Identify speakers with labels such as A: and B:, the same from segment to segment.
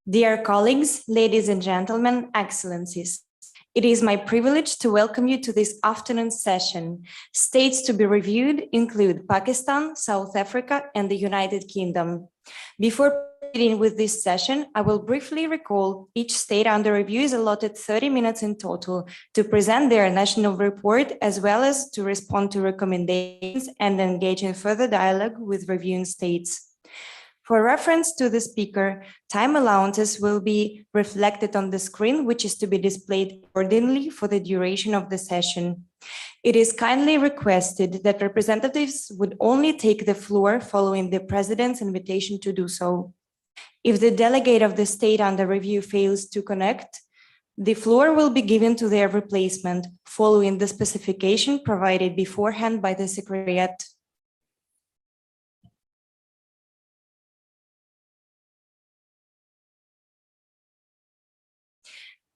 A: Dear colleagues, ladies and gentlemen, excellencies, it is my privilege to welcome you to this afternoon's session. States to be reviewed include Pakistan, South Africa, and the United Kingdom. Before proceeding with this session, I will briefly recall each state under review is allotted 30 minutes in total to present their national report, as well as to respond to recommendations and engage in further dialogue with reviewing states. For reference to the speaker, time allowances will be reflected on the screen, which is to be displayed accordingly for the duration of the session. It is kindly requested that representatives would only take the floor following the President's invitation to do so. If the delegate of the state under review fails to connect, the floor will be given to their replacement, following the specification provided beforehand by the Secretariat.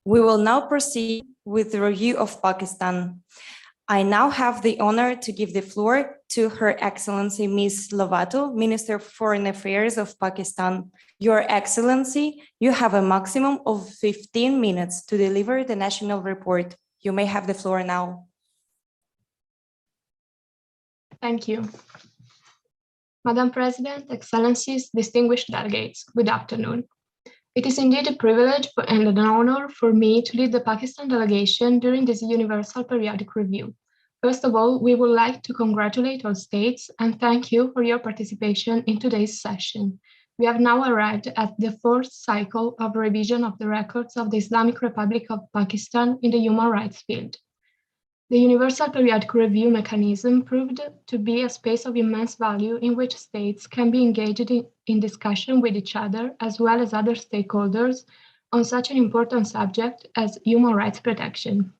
A: We will now proceed with the review of Pakistan. I now have the honor to give the floor to Her Excellency Ms. Lovato, Minister of Foreign Affairs of Pakistan. Your Excellency, you have a maximum of 15 minutes to deliver the national report. You may have the floor now.
B: Thank you. Madam President, Excellencies, distinguished delegates, good afternoon. It is indeed a privilege and an honor for me to lead the Pakistan delegation during this Universal Periodic Review. First of all, we would like to congratulate all states and thank you for your participation in today's session. We have now arrived at the fourth cycle of revision of the records of the Islamic Republic of Pakistan in the human rights field. The Universal Periodic Review mechanism proved to be a space of immense value in which states can be engaged in discussion with each other as well as other stakeholders on such an important subject as human rights protection.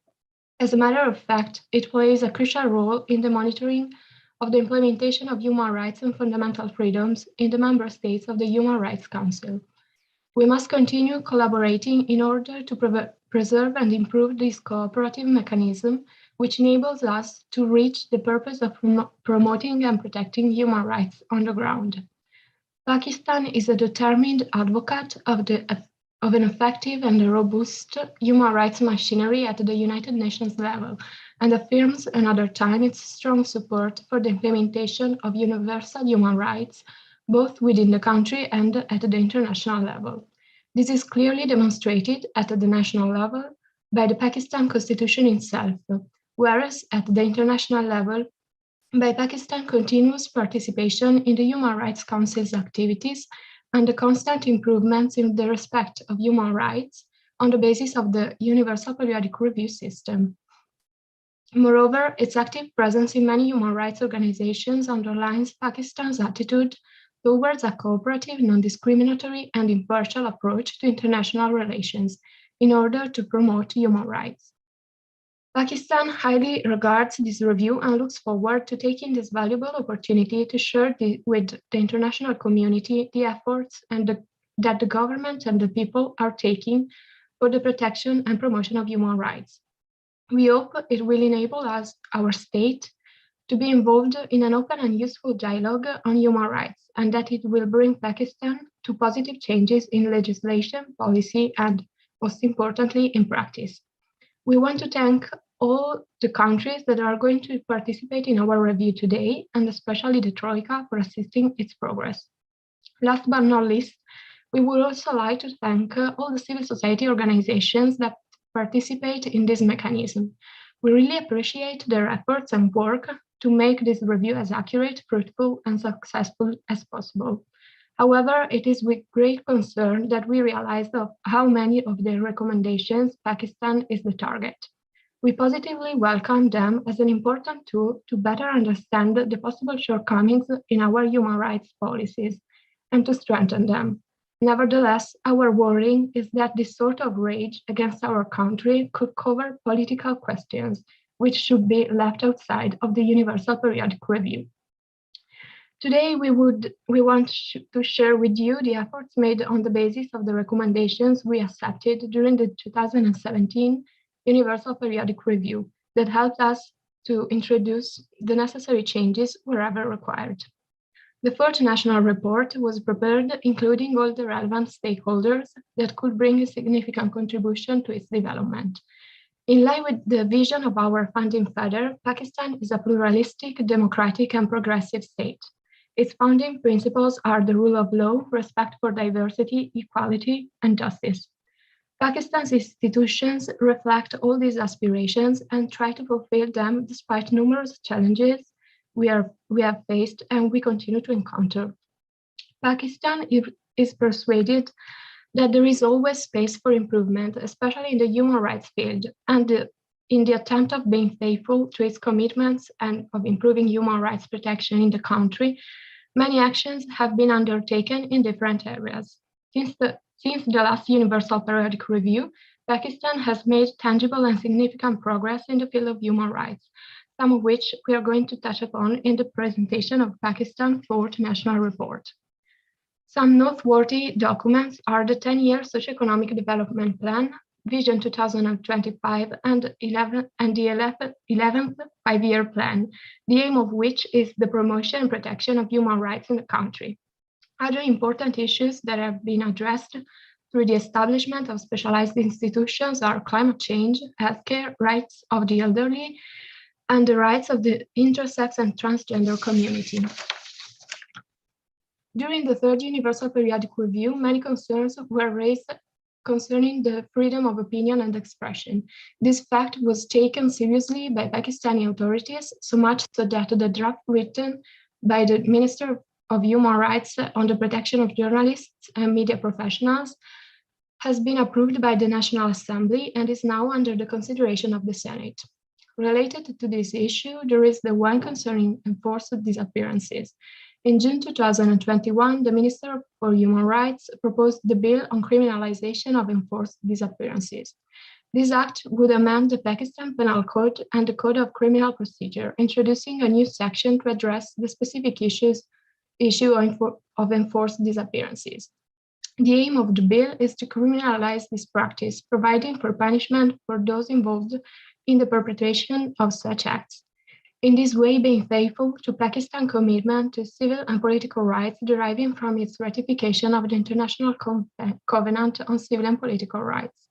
B: As a matter of fact, it plays a crucial role in the monitoring of the implementation of human rights and fundamental freedoms in the member states of the Human Rights Council. We must continue collaborating in order to preserve and improve this cooperative mechanism, which enables us to reach the purpose of promoting and protecting human rights on the ground. Pakistan is a determined advocate of an effective and robust human rights machinery at the United Nations level and affirms another time its strong support for the implementation of universal human rights, both within the country and at the international level. This is clearly demonstrated at the national level by the Pakistan Constitution itself, whereas at the international level, by Pakistan continuous participation in the Human Rights Council's activities and the constant improvements in the respect of human rights on the basis of the Universal Periodic Review system. Moreover, its active presence in many human rights organizations underlines Pakistan's attitude towards a cooperative, non-discriminatory, and impartial approach to international relations in order to promote human rights. Pakistan highly regards this review and looks forward to taking this valuable opportunity to share with the international community the efforts that the government and the people are taking for the protection and promotion of human rights. We hope it will enable our state, to be involved in an open and useful dialogue on human rights, and that it will bring Pakistan to positive changes in legislation, policy, and most importantly, in practice. We want to thank all the countries that are going to participate in our review today, and especially the Troika for assisting its progress. Last but not least, we would also like to thank all the civil society organizations that participate in this mechanism. We really appreciate their efforts and work to make this review as accurate, fruitful, and successful as possible. However, it is with great concern that we realize of how many of their recommendations Pakistan is the target. We positively welcome them as an important tool to better understand the possible shortcomings in our human rights policies and to strengthen them. Nevertheless, our worry is that this sort of rage against our country could cover political questions, which should be left outside of the Universal Periodic Review. Today, we want to share with you the efforts made on the basis of the recommendations we accepted during the 2017 Universal Periodic Review that helped us to introduce the necessary changes wherever required. The fourth national report was prepared, including all the relevant stakeholders that could bring a significant contribution to its development. In line with the vision of our founding father, Pakistan is a pluralistic, democratic, and progressive state. Its founding principles are the rule of law, respect for diversity, equality, and justice. Pakistan's institutions reflect all these aspirations and try to fulfill them despite numerous challenges we have faced and we continue to encounter. Pakistan is persuaded that there is always space for improvement, especially in the human rights field, and in the attempt of being faithful to its commitments and of improving human rights protection in the country. Many actions have been undertaken in different areas. Since the last Universal Periodic Review, Pakistan has made tangible and significant progress in the field of human rights, some of which we are going to touch upon in the presentation of Pakistan's fourth national report. Some noteworthy documents are the 10-year Socioeconomic Development Plan, Vision 2025, and the 11th Five-Year Plan, the aim of which is the promotion and protection of human rights in the country. Other important issues that have been addressed through the establishment of specialized institutions are climate change, healthcare, rights of the elderly, and the rights of the intersex and transgender community. During the third Universal Periodic Review, many concerns were raised concerning the freedom of opinion and expression. This fact was taken seriously by Pakistani authorities, so much so that the draft written by the Minister of Human Rights on the protection of journalists and media professionals has been approved by the National Assembly and is now under the consideration of the Senate. Related to this issue, there is the one concerning enforced disappearances. In June 2021, the Minister for Human Rights proposed the bill on criminalization of enforced disappearances. This act would amend the Pakistan Penal Code and the Code of Criminal Procedure, introducing a new section to address the specific issue of enforced disappearances. The aim of the bill is to criminalize this practice, providing for punishment for those involved in the perpetration of such acts. In this way, being faithful to Pakistan's commitment to civil and political rights deriving from its ratification of the International Covenant on Civil and Political Rights.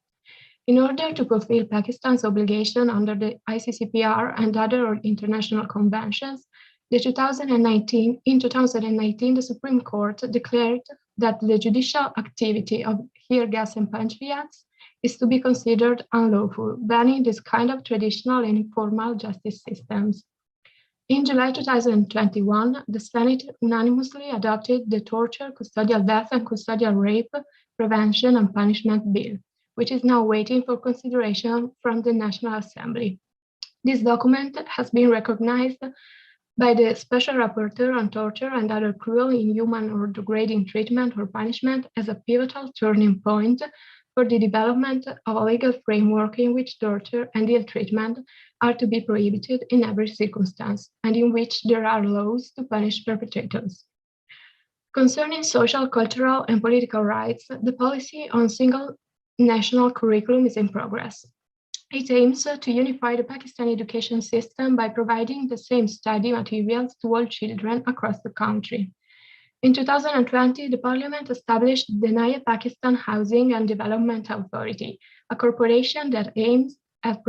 B: In order to fulfill Pakistan's obligation under the ICCPR and other international conventions, in 2019, the Supreme Court declared that the judicial activity of tear gas and pancreas is to be considered unlawful, banning this kind of traditional and informal justice systems. In July 2021, the Senate unanimously adopted the Torture, Custodial Death, and Custodial Rape Prevention and Punishment Bill, which is now waiting for consideration from the National Assembly. This document has been recognized by the Special Rapporteur on Torture and Other Cruel, Inhuman, or Degrading Treatment or Punishment as a pivotal turning point for the development of a legal framework in which torture and ill treatment are to be prohibited in every circumstance, and in which there are laws to punish perpetrators. Concerning social, cultural, and political rights, the policy on single national curriculum is in progress. It aims to unify the Pakistani education system by providing the same study materials to all children across the country. In 2020, the Parliament established the Naya Pakistan Housing and Development Authority, a corporation that aims at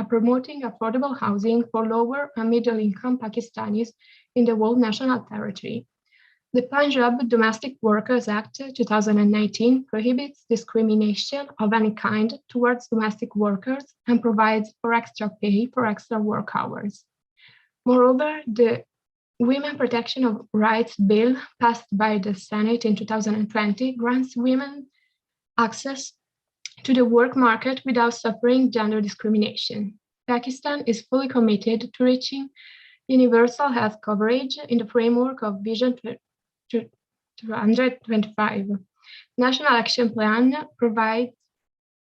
B: promoting affordable housing for lower and middle-income Pakistanis in the whole national territory. The Punjab Domestic Workers Act 2019 prohibits discrimination of any kind towards domestic workers and provides for extra pay for extra work hours. Moreover, the Women Protection of Rights Bill, passed by the Senate in 2020, grants women access to the work market without suffering gender discrimination. Pakistan is fully committed to reaching universal health coverage in the framework of Vision 225. National Action Plan provides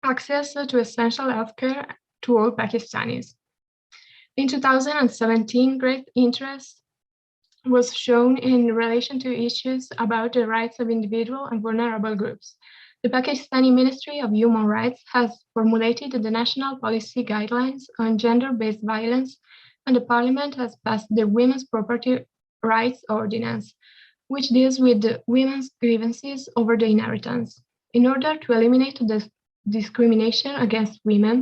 B: access to essential healthcare to all Pakistanis. In 2017, great interest was shown in relation to issues about the rights of individual and vulnerable groups. The Pakistani Ministry of Human Rights has formulated the national policy guidelines on gender-based violence, and the Parliament has passed the Women's Property Rights Ordinance. which deals with women's grievances over the inheritance. In order to eliminate the discrimination against women,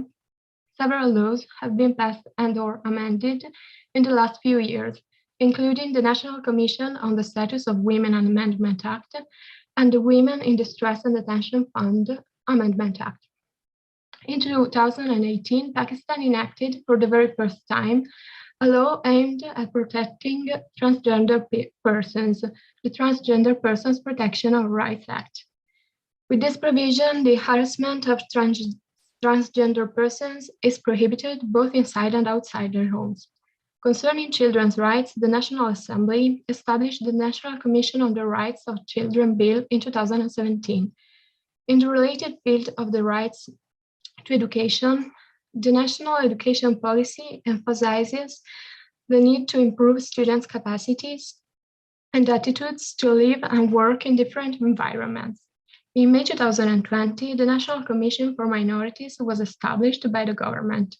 B: several laws have been passed and/or amended in the last few years, including the National Commission on the Status of Women Amendment Act and the Women in Distress and Detention Fund Amendment Act. In 2018, Pakistan enacted for the very first time a law aimed at protecting transgender persons, the Transgender Persons Protection of Rights Act. With this provision, the harassment of transgender persons is prohibited both inside and outside their homes. Concerning children's rights, the National Assembly established the National Commission on the Rights of Children Bill in 2017. In the related field of the rights to education, the National Education Policy emphasizes the need to improve students' capacities and attitudes to live and work in different environments. In May 2020, the National Commission for Minorities was established by the government.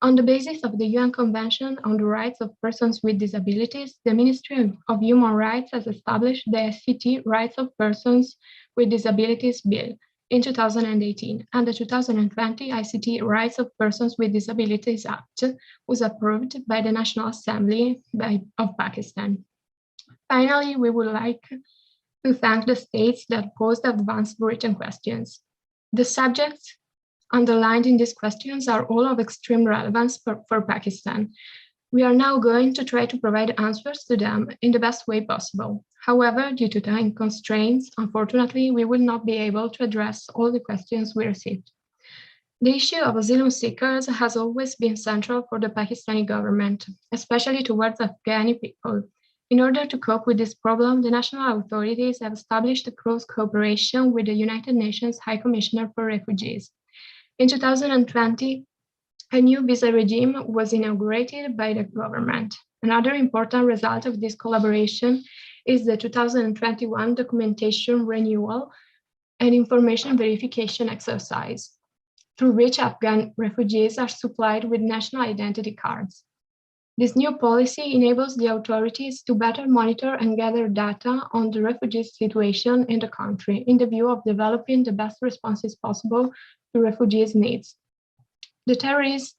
B: On the basis of the UN Convention on the Rights of Persons with Disabilities, the Ministry of Human Rights has established the ICT Rights of Persons with Disabilities Bill in 2018, and the 2020 ICT Rights of Persons with Disabilities Act was approved by the National Assembly of Pakistan. Finally, we would like to thank the states that posed advanced written questions. The subjects underlined in these questions are all of extreme relevance for Pakistan. We are now going to try to provide answers to them in the best way possible. However, due to time constraints, unfortunately, we will not be able to address all the questions we received. The issue of asylum seekers has always been central for the Pakistani government, especially towards Afghani people. In order to cope with this problem, the national authorities have established a close cooperation with the United Nations High Commissioner for Refugees. In 2020, a new visa regime was inaugurated by the government. Another important result of this collaboration is the 2021 documentation renewal and information verification exercise, through which Afghan refugees are supplied with national identity cards. This new policy enables the authorities to better monitor and gather data on the refugee situation in the country in the view of developing the best responses possible to refugees' needs. The terrorist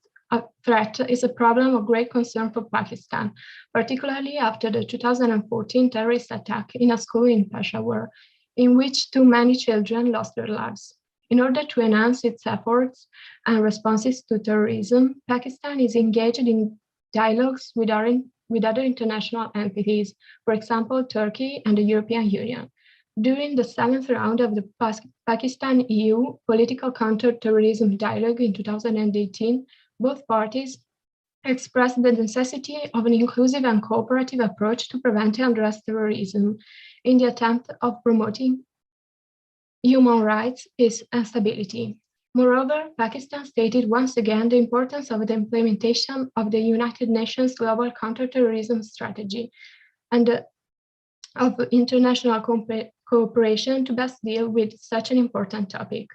B: threat is a problem of great concern for Pakistan, particularly after the 2014 terrorist attack in a school in Peshawar, in which too many children lost their lives. In order to enhance its efforts and responses to terrorism, Pakistan is engaged in dialogues with other international entities, for example, Turkey and the European Union. During the 7th round of the Pakistan-EU political counter-terrorism dialogue in 2018, both parties expressed the necessity of an inclusive and cooperative approach to prevent and address terrorism in the attempt of promoting human rights, peace, and stability. Moreover, Pakistan stated once again the importance of the implementation of the United Nations Global Counterterrorism Strategy and of international cooperation to best deal with such an important topic.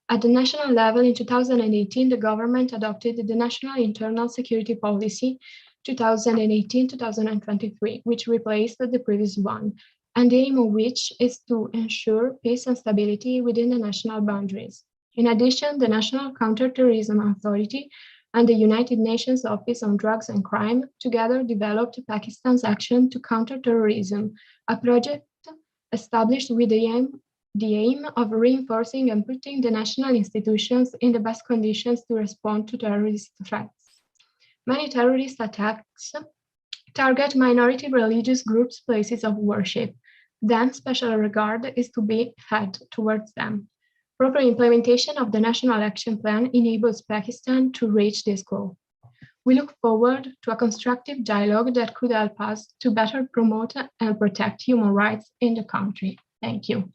B: At the national level in 2018, the government adopted the National Internal Security Policy 2018-2023, which replaced the previous one, and the aim of which is to ensure peace and stability within the national boundaries. In addition, the National Counterterrorism Authority and the United Nations Office on Drugs and Crime together developed Pakistan's Action to Counter Terrorism, a project established with the aim of reinforcing and putting the national institutions in the best conditions to respond to terrorist threats. Many terrorist attacks target minority religious groups' places of worship. Then special regard is to be had towards them. Proper implementation of the National Action Plan enables Pakistan to reach this goal. We look forward to a constructive dialogue that could help us to better promote and protect human rights in the country. Thank you.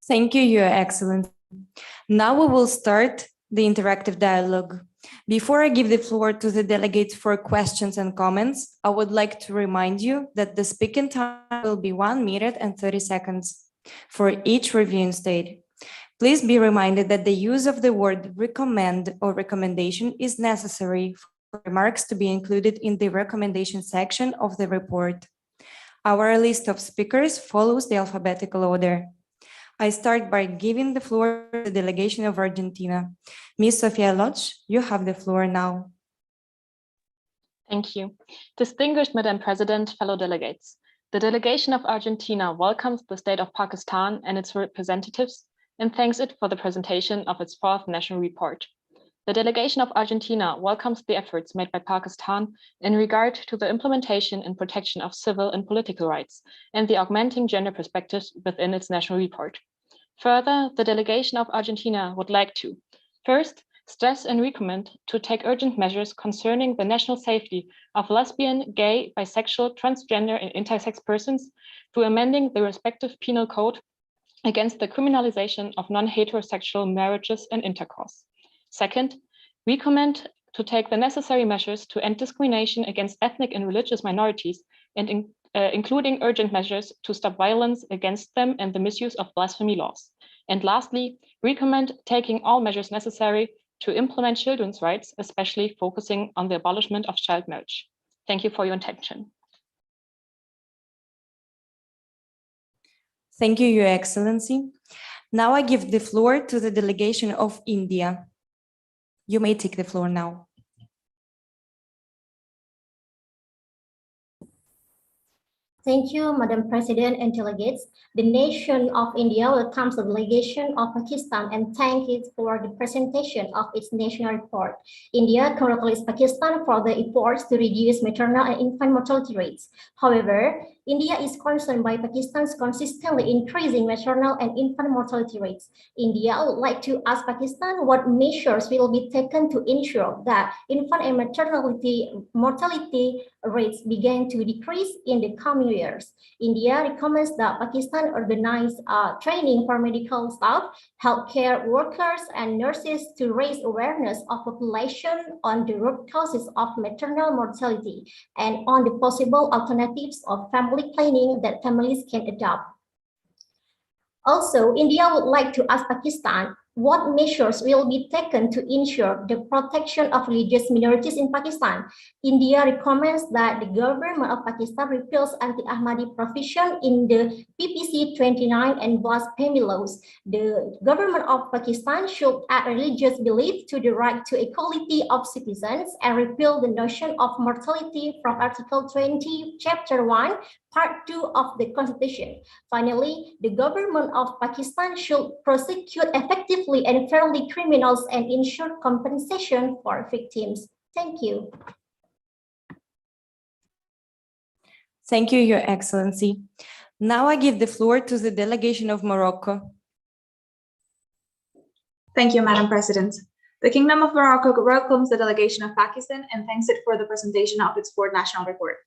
A: Thank you, Your Excellency. Now we will start the interactive dialogue. Before I give the floor to the delegates for questions and comments, I would like to remind you that the speaking time will be 1 minute and 30 seconds for each reviewing state. Please be reminded that the use of the word recommend or recommendation is necessary remarks to be included in the recommendation section of the report. Our list of speakers follows the alphabetical order. I start by giving the floor to the Delegation of Argentina. Ms. Sofia Loch, you have the floor now.
C: Thank you. Distinguished Madam President, fellow delegates, the Delegation of Argentina welcomes the State of Pakistan and its representatives and thanks it for the presentation of its fourth national report. The Delegation of Argentina welcomes the efforts made by Pakistan in regard to the implementation and protection of civil and political rights and the augmenting gender perspectives within its national report. Further, the Delegation of Argentina would like to, first, stress and recommend to take urgent measures concerning the national safety of lesbian, gay, bisexual, transgender, and intersex persons through amending the respective penal code against the criminalization of non-heterosexual marriages and intercourse. Second, recommend to take the necessary measures to end discrimination against ethnic and religious minorities, and including urgent measures to stop violence against them and the misuse of blasphemy laws. And lastly, recommend taking all measures necessary to implement children's rights, especially focusing on the abolishment of child marriage. Thank you for your attention.
A: Thank you, Your Excellency. Now I give the floor to the Delegation of India. You may take the floor now.
D: Thank you, Madam President and delegates. The nation of India welcomes the Delegation of Pakistan and thanks it for the presentation of its national report. India congratulates Pakistan for the efforts to reduce maternal and infant mortality rates. However, India is concerned by Pakistan's consistently increasing maternal and infant mortality rates. India would like to ask Pakistan what measures will be taken to ensure that infant and mortality rates begin to decrease in the coming years. India recommends that Pakistan organize training for medical staff, healthcare workers, and nurses to raise awareness of population on the root causes of maternal mortality and on the possible alternatives of family planning that families can adopt. Also, India would like to ask Pakistan what measures will be taken to ensure the protection of religious minorities in Pakistan. India recommends that the government of Pakistan repeals anti-Ahmadi provision in the PPC 29 and blasphemy laws. The government of Pakistan should add religious belief to the right to equality of citizens and repeal the notion of mortality from Article 20, Chapter 1, Part 2 of the Constitution. Finally, the government of Pakistan should prosecute effectively and fairly criminals and ensure compensation for victims. Thank you.
A: Thank you, Your Excellency. Now I give the floor to the Delegation of Morocco.
E: Thank you, Madam President. The Kingdom of Morocco welcomes the Delegation of Pakistan and thanks it for the presentation of its fourth national report.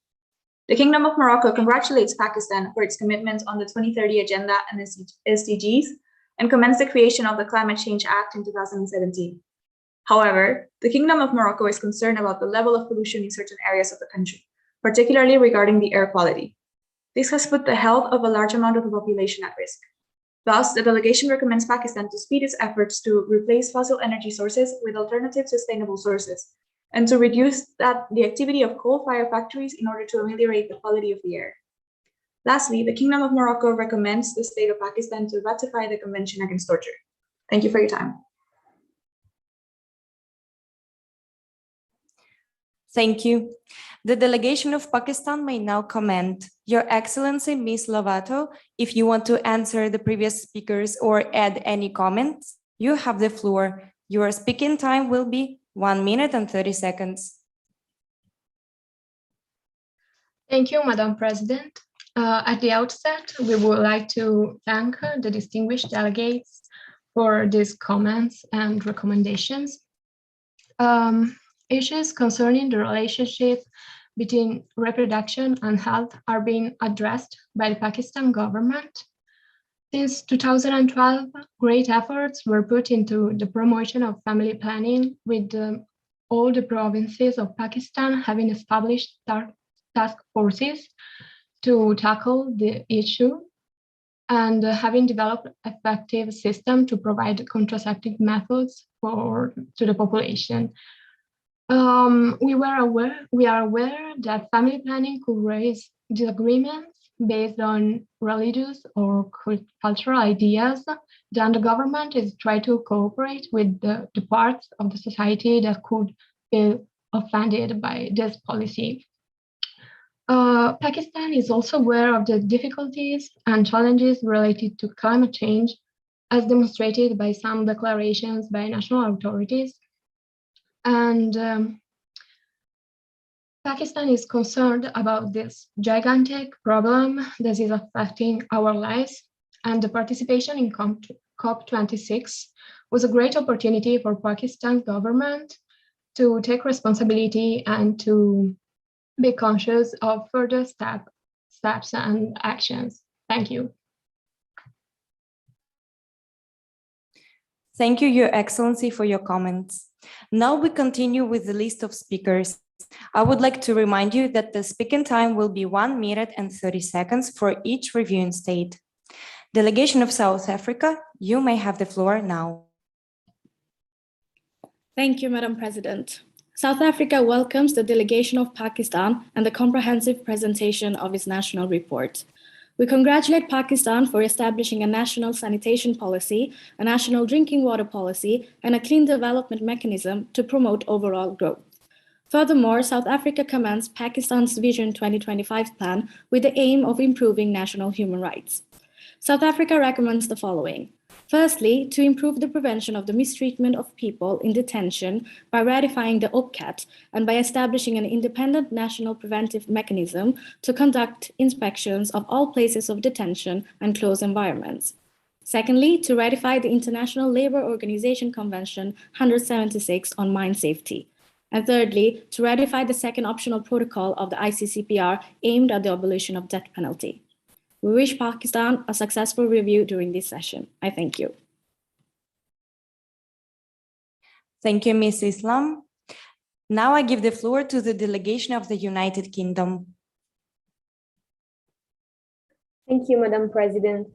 E: The Kingdom of Morocco congratulates Pakistan for its commitment on the 2030 Agenda and SDGs and commends the creation of the Climate Change Act in 2017. However, the Kingdom of Morocco is concerned about the level of pollution in certain areas of the country, particularly regarding the air quality. This has put the health of a large amount of the population at risk. Thus, the delegation recommends Pakistan to speed its efforts to replace fossil energy sources with alternative sustainable sources, and to reduce the activity of coal-fired factories in order to ameliorate the quality of the air. Lastly, the Kingdom of Morocco recommends the State of Pakistan to ratify the Convention Against Torture. Thank you for your time.
A: Thank you. The Delegation of Pakistan may now comment. Your Excellency, Ms. Lovato, if you want to answer the previous speakers or add any comments, you have the floor. Your speaking time will be 1 minute and 30 seconds.
B: Thank you, Madam President. At the outset, we would like to thank the distinguished delegates for these comments and recommendations. Issues concerning the relationship between reproduction and health are being addressed by the Pakistan government. Since 2012, great efforts were put into the promotion of family planning, with all the provinces of Pakistan having established task forces to tackle the issue and having developed an effective system to provide contraceptive methods to the population. We are aware that family planning could raise disagreements based on religious or cultural ideas. Then the government is trying to cooperate with the parts of the society that could be offended by this policy. Pakistan is also aware of the difficulties and challenges related to climate change, as demonstrated by some declarations by national authorities. And Pakistan is concerned about this gigantic problem that is affecting our lives, and the participation in COP26 was a great opportunity for Pakistan government to take responsibility and to be conscious of further steps and actions. Thank you.
A: Thank you, Your Excellency, for your comments. Now we continue with the list of speakers. I would like to remind you that the speaking time will be 1 minute and 30 seconds for each reviewing state. Delegation of South Africa, you may have the floor now.
F: Thank you, Madam President. South Africa welcomes the Delegation of Pakistan and the comprehensive presentation of its national report. We congratulate Pakistan for establishing a national sanitation policy, a national drinking water policy, and a clean development mechanism to promote overall growth. Furthermore, South Africa commends Pakistan's Vision 2025 plan with the aim of improving national human rights. South Africa recommends the following. Firstly, to improve the prevention of the mistreatment of people in detention by ratifying the OPCAT and by establishing an independent national preventive mechanism to conduct inspections of all places of detention and closed environments. Secondly, to ratify the International Labour Organization Convention 176 on mine safety. And thirdly, to ratify the second optional protocol of the ICCPR aimed at the abolition of death penalty. We wish Pakistan a successful review during this session. I thank you.
A: Thank you, Ms. Islam. Now I give the floor to the delegation of the United Kingdom.
G: Thank you, Madam President.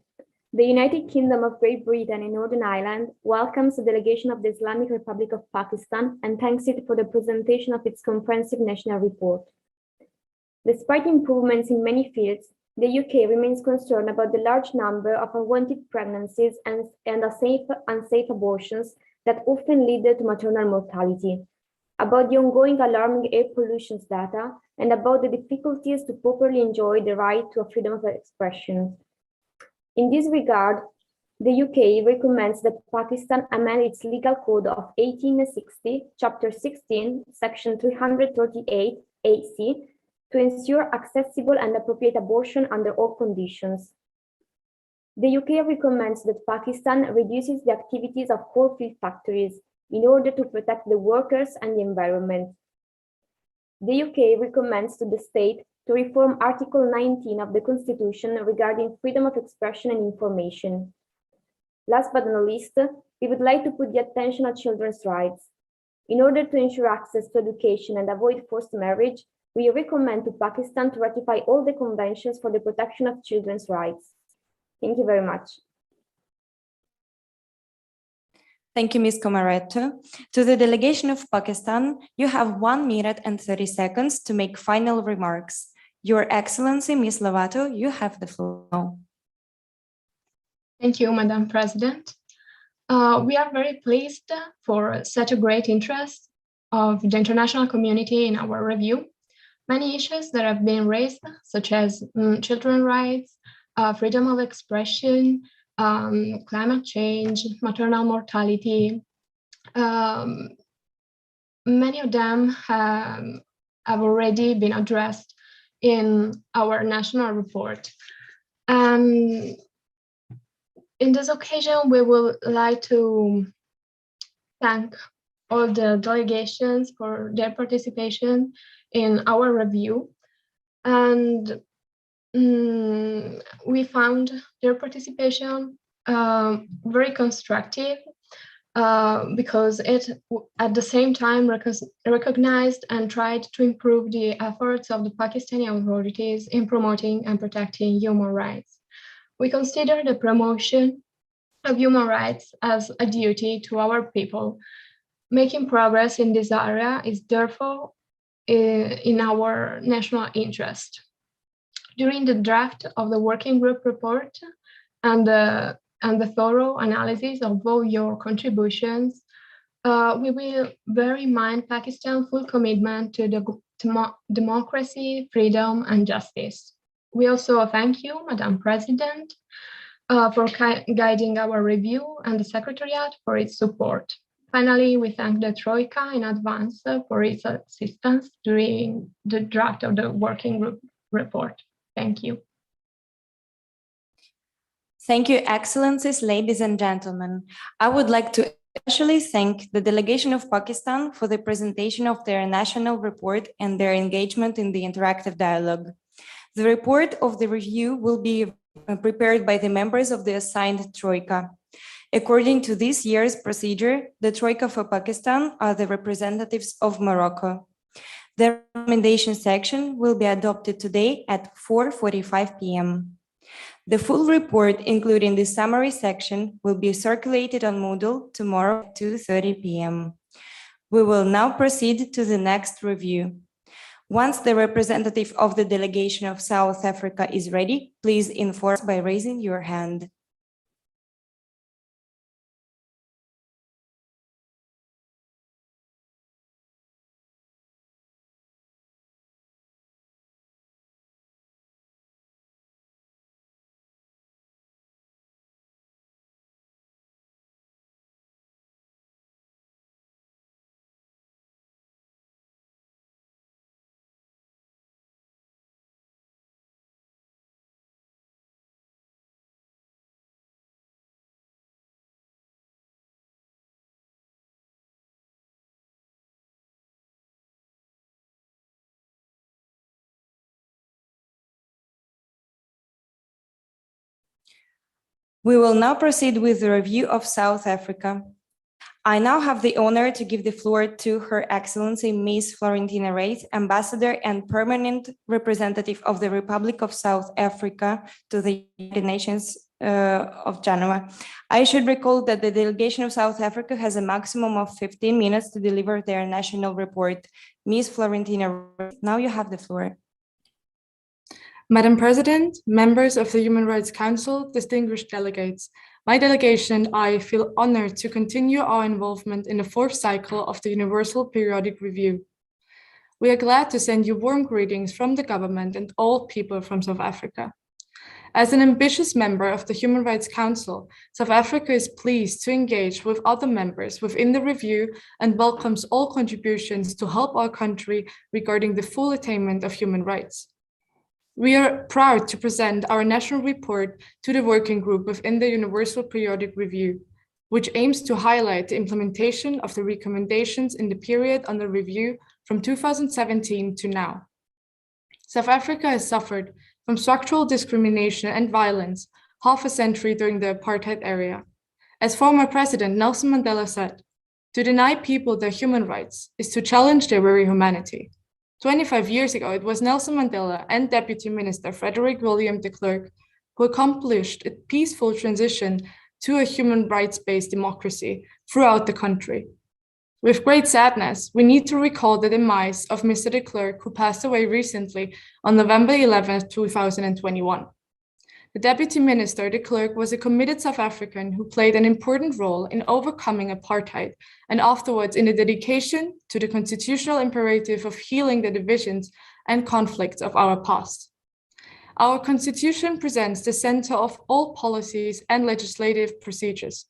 G: The United Kingdom of Great Britain and Northern Ireland welcomes the delegation of the Islamic Republic of Pakistan and thanks it for the presentation of its comprehensive national report. Despite improvements in many fields, the UK remains concerned about the large number of unwanted pregnancies and unsafe abortions that often lead to maternal mortality, about the ongoing alarming air pollution data, and about the difficulties to properly enjoy the right to a freedom of expression. In this regard, the UK recommends that Pakistan amend its legal code of 1860, Chapter 16, Section 338 AC, to ensure accessible and appropriate abortion under all conditions. The UK recommends that Pakistan reduces the activities of coal-field factories in order to protect the workers and the environment. The UK recommends to the state to reform Article 19 of the Constitution regarding freedom of expression and information. Last but not least, we would like to put the attention on children's rights. In order to ensure access to education and avoid forced marriage, we recommend to Pakistan to ratify all the conventions for the protection of children's rights. Thank you very much.
A: Thank you, Ms. Komaretto. To the delegation of Pakistan, you have 1 minute and 30 seconds to make final remarks. Your Excellency, Ms. Lovato, you have the floor.
B: Thank you, Madam President. We are very pleased for such a great interest of the international community in our review. Many issues that have been raised, such as children's rights, freedom of expression, climate change, maternal mortality, many of them have already been addressed in our national report. And in this occasion, we would like to thank all the delegations for their participation in our review. And we found their participation very constructive because it at the same time recognized and tried to improve the efforts of the Pakistani authorities in promoting and protecting human rights. We consider the promotion of human rights as a duty to our people, Making progress in this area is therefore in our national interest. During the draft of the working group report and the thorough analysis of all your contributions, we will bear in mind Pakistan's full commitment to democracy, freedom, and justice. We also thank you, Madam President, for guiding our review and the Secretariat for its support. Finally, we thank the Troika in advance for its assistance during the draft of the working group report. Thank you.
A: Thank you, Excellencies, ladies and gentlemen. I would like to especially thank the Delegation of Pakistan for the presentation of their national report and their engagement in the interactive dialogue. The report of the review will be prepared by the members of the assigned Troika. According to this year's procedure, the Troika for Pakistan are the representatives of Morocco. The recommendation section will be adopted today at 4:45 p.m. The full report, including the summary section, will be circulated on Moodle tomorrow at 2:30 p.m. We will now proceed to the next review. Once the representative of the delegation of South Africa is ready, please inform us by raising your hand. We will now proceed with the review of South Africa. I now have the honor to give the floor to Her Excellency Ms. Florentina Reis, Ambassador and Permanent Representative of the Republic of South Africa to the United Nations of Genoa. I should recall that the delegation of South Africa has a maximum of 15 minutes to deliver their national report. Ms. Florentina Reis, now you have the floor.
H: Madam President, members of the Human Rights Council, distinguished delegates, my delegation and I feel honored to continue our involvement in the fourth cycle of the Universal Periodic Review. We are glad to send you warm greetings from the government and all people from South Africa. As an ambitious member of the Human Rights Council, South Africa is pleased to engage with other members within the review and welcomes all contributions to help our country regarding the full attainment of human rights. We are proud to present our national report to the working group within the Universal Periodic Review, which aims to highlight the implementation of the recommendations in the period under review from 2017 to now. South Africa has suffered from structural discrimination and violence half a century during the apartheid era. As former President Nelson Mandela said, to deny people their human rights is to challenge their very humanity. 25 years ago, it was Nelson Mandela and Deputy Minister Frederick William de Klerk who accomplished a peaceful transition to a human rights-based democracy throughout the country. With great sadness, we need to recall the demise of Mr. de Klerk, who passed away recently on November 11, 2021. The Deputy Minister de Klerk was a committed South African who played an important role in overcoming apartheid and afterwards in the dedication to the constitutional imperative of healing the divisions and conflicts of our past. Our constitution presents the center of all policies and legislative procedures.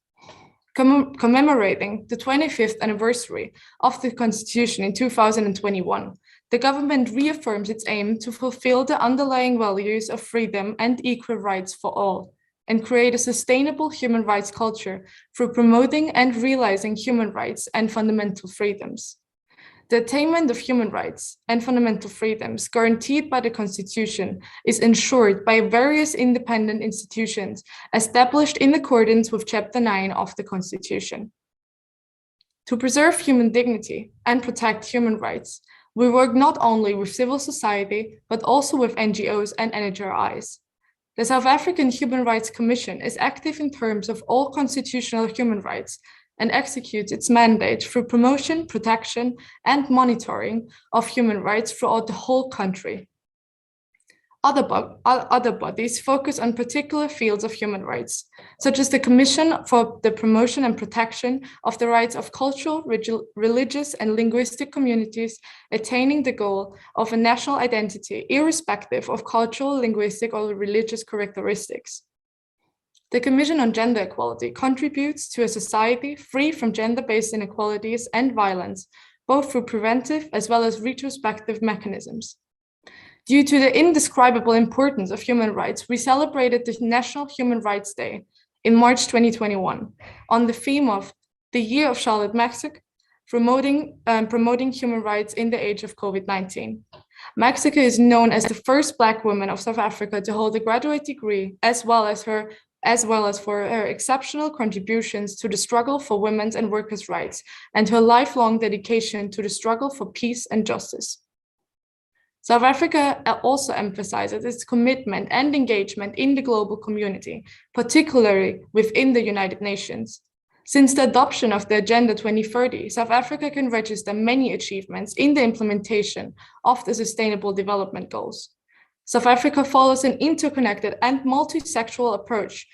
H: Commemorating the 25th anniversary of the Constitution in 2021, the government reaffirms its aim to fulfill the underlying values of freedom and equal rights for all, and create a sustainable human rights culture through promoting and realizing human rights and fundamental freedoms. The attainment of human rights and fundamental freedoms guaranteed by the Constitution is ensured by various independent institutions established in accordance with Chapter 9 of the Constitution. To preserve human dignity and protect human rights, we work not only with civil society, but also with NGOs and NHRIs. The South African Human Rights Commission is active in terms of all constitutional human rights and executes its mandate through promotion, protection, and monitoring of human rights throughout the whole country. Other bodies focus on particular fields of human rights, such as the Commission for the Promotion and Protection of the Rights of Cultural, Religious, and Linguistic Communities, attaining the goal of a national identity, irrespective of cultural, linguistic, or religious characteristics. The Commission on Gender Equality contributes to a society free from gender-based inequalities and violence, both through preventive as well as retrospective mechanisms. Due to the indescribable importance of human rights, we celebrated the National Human Rights Day in March 2021 on the theme of the Year of Charlotte Mexico, promoting human rights in the age of COVID-19. Mexico is known as the first Black woman of South Africa to hold a graduate degree, as well as for her exceptional contributions to the struggle for women's and workers' rights and her lifelong dedication to the struggle for peace and justice. South Africa also emphasizes its commitment and engagement in the global community, particularly within the United Nations. Since the adoption of the Agenda 2030, South Africa can register many achievements in the implementation of the Sustainable Development Goals. South Africa follows an interconnected and multi-sectoral approach.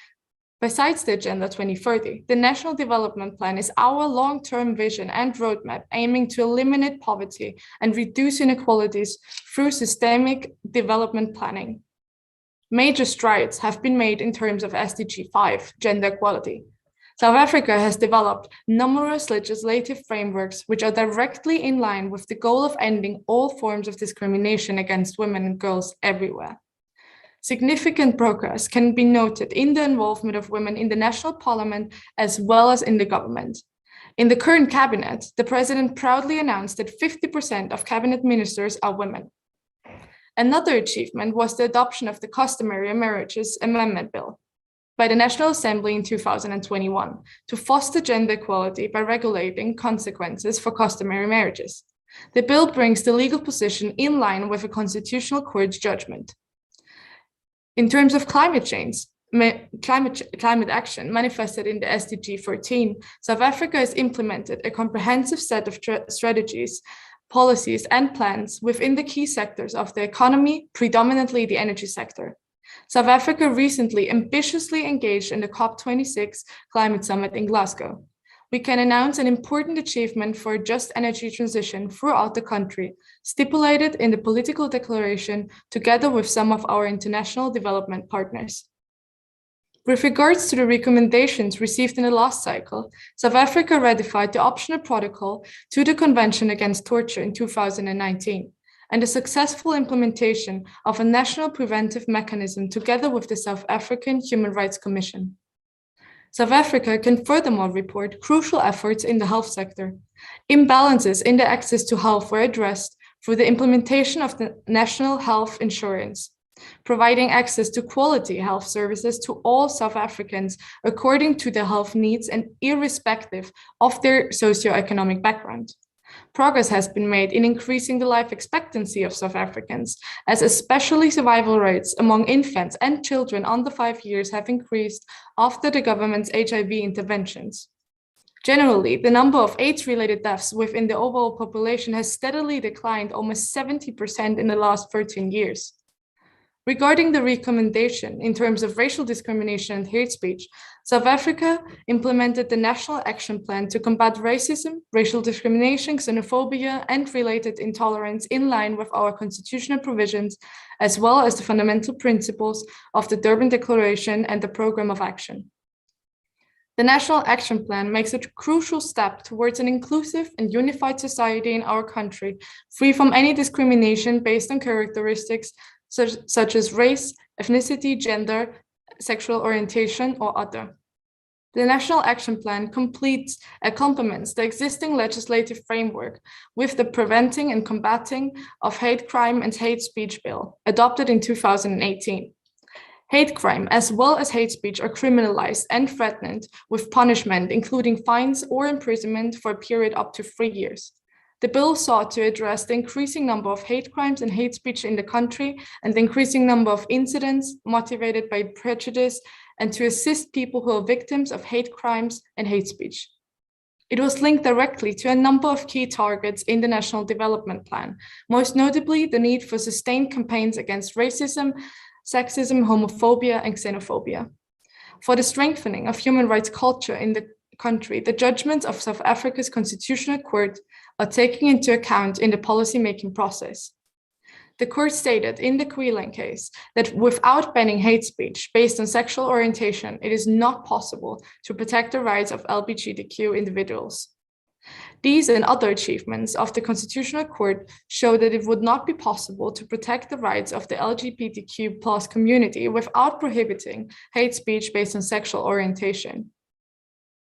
H: Besides the Agenda 2030, the National Development Plan is our long-term vision and roadmap aiming to eliminate poverty and reduce inequalities through systemic development planning. Major strides have been made in terms of SDG 5, gender equality. South Africa has developed numerous legislative frameworks which are directly in line with the goal of ending all forms of discrimination against women and girls everywhere. Significant progress can be noted in the involvement of women in the national parliament as well as in the government. In the current cabinet, the president proudly announced that 50% of cabinet ministers are women. Another achievement was the adoption of the Customary Marriages Amendment Bill by the National Assembly in 2021 to foster gender equality by regulating consequences for customary marriages. The bill brings the legal position in line with a constitutional court's judgment. In terms of climate change, climate action manifested in the SDG 14, South Africa has implemented a comprehensive set of strategies, policies, and plans within the key sectors of the economy, predominantly the energy sector. South Africa recently ambitiously engaged in the COP26 climate summit in Glasgow. We can announce an important achievement for a just energy transition throughout the country, stipulated in the political declaration together with some of our international development partners. With regards to the recommendations received in the last cycle, South Africa ratified the optional protocol to the Convention Against Torture in 2019, and the successful implementation of a national preventive mechanism together with the South African Human Rights Commission. South Africa can furthermore report crucial efforts in the health sector. Imbalances in the access to health were addressed through the implementation of the National Health Insurance, providing access to quality health services to all South Africans according to their health needs and irrespective of their socioeconomic background. Progress has been made in increasing the life expectancy of South Africans, as especially survival rates among infants and children under 5 years have increased after the government's HIV interventions. Generally, the number of AIDS-related deaths within the overall population has steadily declined almost 70% in the last 13 years. Regarding the recommendation in terms of racial discrimination and hate speech, South Africa implemented the National Action Plan to combat racism, racial discrimination, xenophobia, and related intolerance in line with our constitutional provisions, as well as the fundamental principles of the Durban Declaration and the Programme of Action. The National Action Plan makes a crucial step towards an inclusive and unified society in our country, free from any discrimination based on characteristics such as race, ethnicity, gender, sexual orientation, or other. The National Action Plan complements the existing legislative framework with the Preventing and Combating of Hate Crime and Hate Speech Bill, adopted in 2018. Hate crime as well as hate speech are criminalized and threatened with punishment, including fines or imprisonment for a period up to 3 years. The bill sought to address the increasing number of hate crimes and hate speech in the country and the increasing number of incidents motivated by prejudice and to assist people who are victims of hate crimes and hate speech. It was linked directly to a number of key targets in the National Development Plan, most notably the need for sustained campaigns against racism, sexism, homophobia, and xenophobia. For the strengthening of human rights culture in the country, the judgments of South Africa's Constitutional Court are taken into account in the policy-making process. The court stated in the Queelan case that without banning hate speech based on sexual orientation, it is not possible to protect the rights of LGBTQ individuals. These and other achievements of the Constitutional Court show that it would not be possible to protect the rights of the LGBTQ+ community without prohibiting hate speech based on sexual orientation.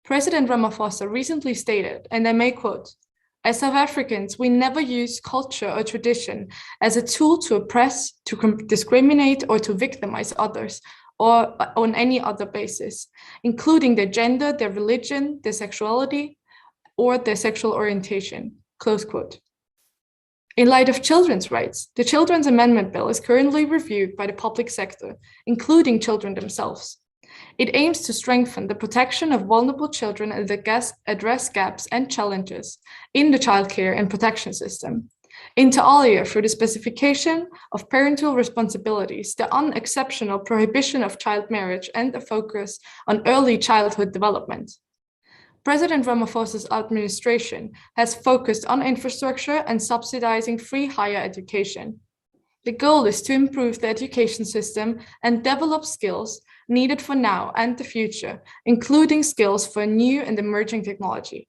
H: President Ramaphosa recently stated, and I may quote, "As South Africans, we never use culture or tradition as a tool to oppress, to discriminate, or to victimize others, or on any other basis, including their gender, their religion, their sexuality, or their sexual orientation," close quote. In light of children's rights, the Children's Amendment Bill is currently reviewed by the public sector, including children themselves. It aims to strengthen the protection of vulnerable children and address gaps and challenges in the childcare and protection system. Inter alia, through the specification of parental responsibilities, the unexceptional prohibition of child marriage, and a focus on early childhood development. President Ramaphosa's administration has focused on infrastructure and subsidizing free higher education. The goal is to improve the education system and develop skills needed for now and the future, including skills for new and emerging technology.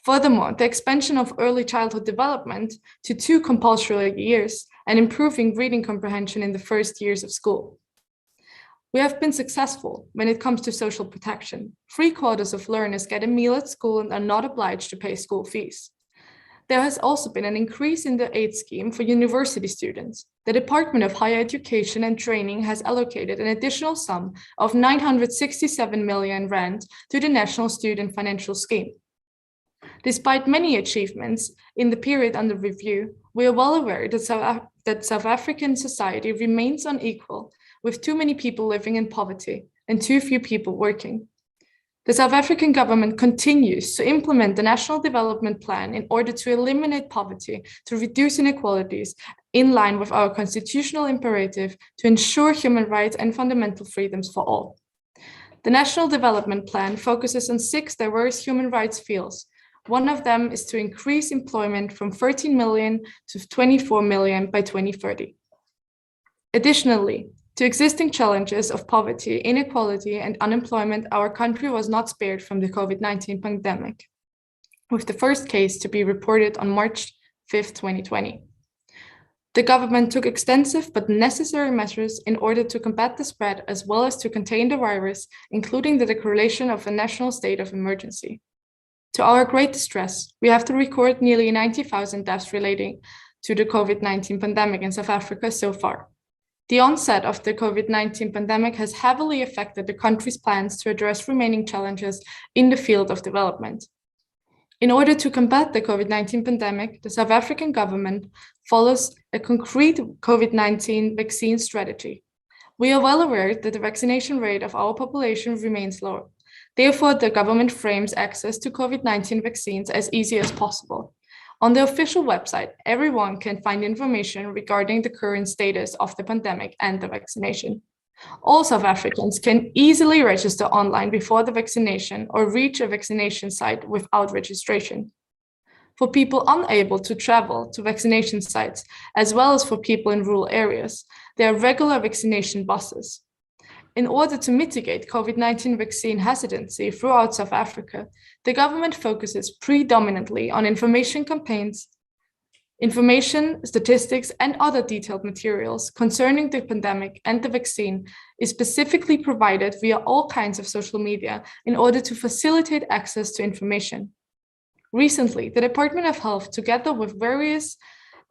H: Furthermore, the expansion of early childhood development to 2 compulsory years and improving reading comprehension in the first years of school. We have been successful when it comes to social protection. 3/4 of learners get a meal at school and are not obliged to pay school fees. There has also been an increase in the aid scheme for university students. The Department of Higher Education and Training has allocated an additional sum of 967 million rand to the National Student Financial Scheme. Despite many achievements in the period under review, we are well aware that South African society remains unequal, with too many people living in poverty and too few people working. The South African government continues to implement the National Development Plan in order to eliminate poverty, to reduce inequalities, in line with our constitutional imperative to ensure human rights and fundamental freedoms for all. The National Development Plan focuses on 6 diverse human rights fields. One of them is to increase employment from 13 million to 24 million by 2030. Additionally, to existing challenges of poverty, inequality, and unemployment, our country was not spared from the COVID-19 pandemic, with the first case to be reported on March 5, 2020. The government took extensive but necessary measures in order to combat the spread, as well as to contain the virus, including the declaration of a national state of emergency. To our great distress, we have to record nearly 90,000 deaths relating to the COVID-19 pandemic in South Africa so far. The onset of the COVID-19 pandemic has heavily affected the country's plans to address remaining challenges in the field of development. In order to combat the COVID-19 pandemic, the South African government follows a concrete COVID-19 vaccine strategy. We are well aware that the vaccination rate of our population remains low. Therefore, the government frames access to COVID-19 vaccines as easy as possible. On the official website, everyone can find information regarding the current status of the pandemic and the vaccination. All South Africans can easily register online before the vaccination or reach a vaccination site without registration. For people unable to travel to vaccination sites, as well as for people in rural areas, there are regular vaccination buses. In order to mitigate COVID-19 vaccine hesitancy throughout South Africa, the government focuses predominantly on information campaigns, information, statistics, and other detailed materials concerning the pandemic and the vaccine is specifically provided via all kinds of social media in order to facilitate access to information. Recently, the Department of Health, together with various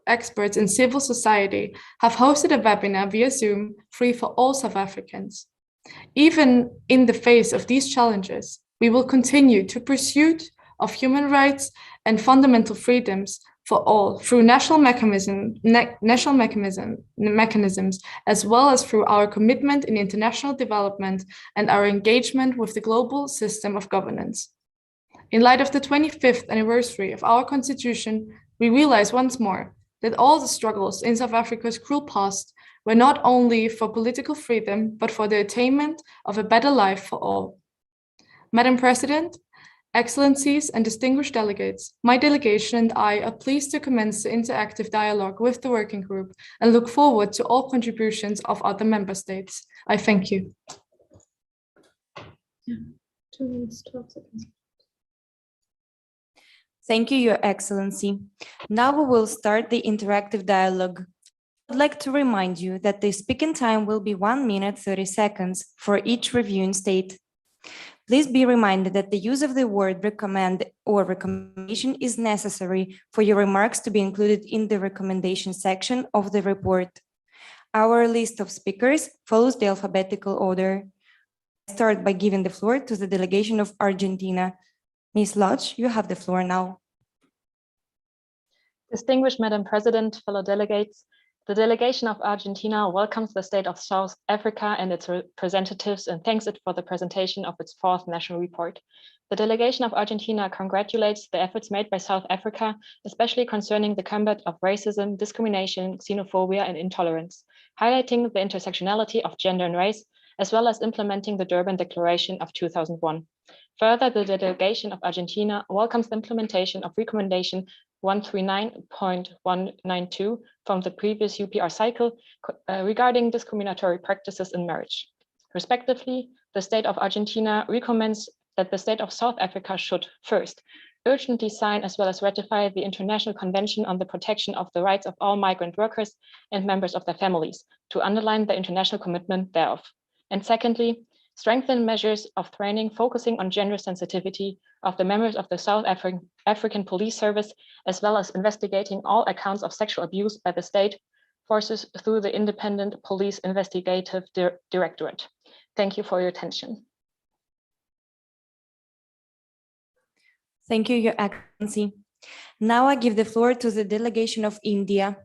H: experts in civil society, have hosted a webinar via Zoom free for all South Africans. Even in the face of these challenges, we will continue to pursuit of human rights and fundamental freedoms for all through national mechanisms, as well as through our commitment in international development and our engagement with the global system of governance. In light of the 25th anniversary of our Constitution, we realize once more that all the struggles in South Africa's cruel past were not only for political freedom, but for the attainment of a better life for all. Madam President, Excellencies and distinguished delegates, my delegation and I are pleased to commence the interactive dialogue with the working group and look forward to all contributions of other member states. I thank you.
G: 2 minutes, 12 seconds.
A: Thank you, Your Excellency. Now we will start the interactive dialogue. I'd like to remind you that the speaking time will be 1 minute 30 seconds for each reviewing state. Please be reminded that the use of the word recommend or recommendation is necessary for your remarks to be included in the recommendation section of the report. Our list of speakers follows the alphabetical order. I start by giving the floor to the delegation of Argentina. Ms. Lodge, you have the floor now.
C: Distinguished Madam President, fellow delegates, the delegation of Argentina welcomes the state of South Africa and its representatives and thanks it for the presentation of its fourth national report. The delegation of Argentina congratulates the efforts made by South Africa, especially concerning the combat of racism, discrimination, xenophobia, and intolerance, highlighting the intersectionality of gender and race, as well as implementing the Durban Declaration of 2001. Further, the delegation of Argentina welcomes the implementation of recommendation 139.192 from the previous UPR cycle regarding discriminatory practices in marriage. Respectively, the state of Argentina recommends that the state of South Africa should first urgently sign as well as ratify the International Convention on the Protection of the Rights of all Migrant Workers and members of their families to underline the international commitment thereof. And secondly, strengthen measures of training focusing on gender sensitivity of the members of the South African Police Service, as well as investigating all accounts of sexual abuse by the state forces through the Independent Police Investigative Directorate. Thank you for your attention.
A: Thank you, Your Excellency. Now I give the floor to the delegation of India.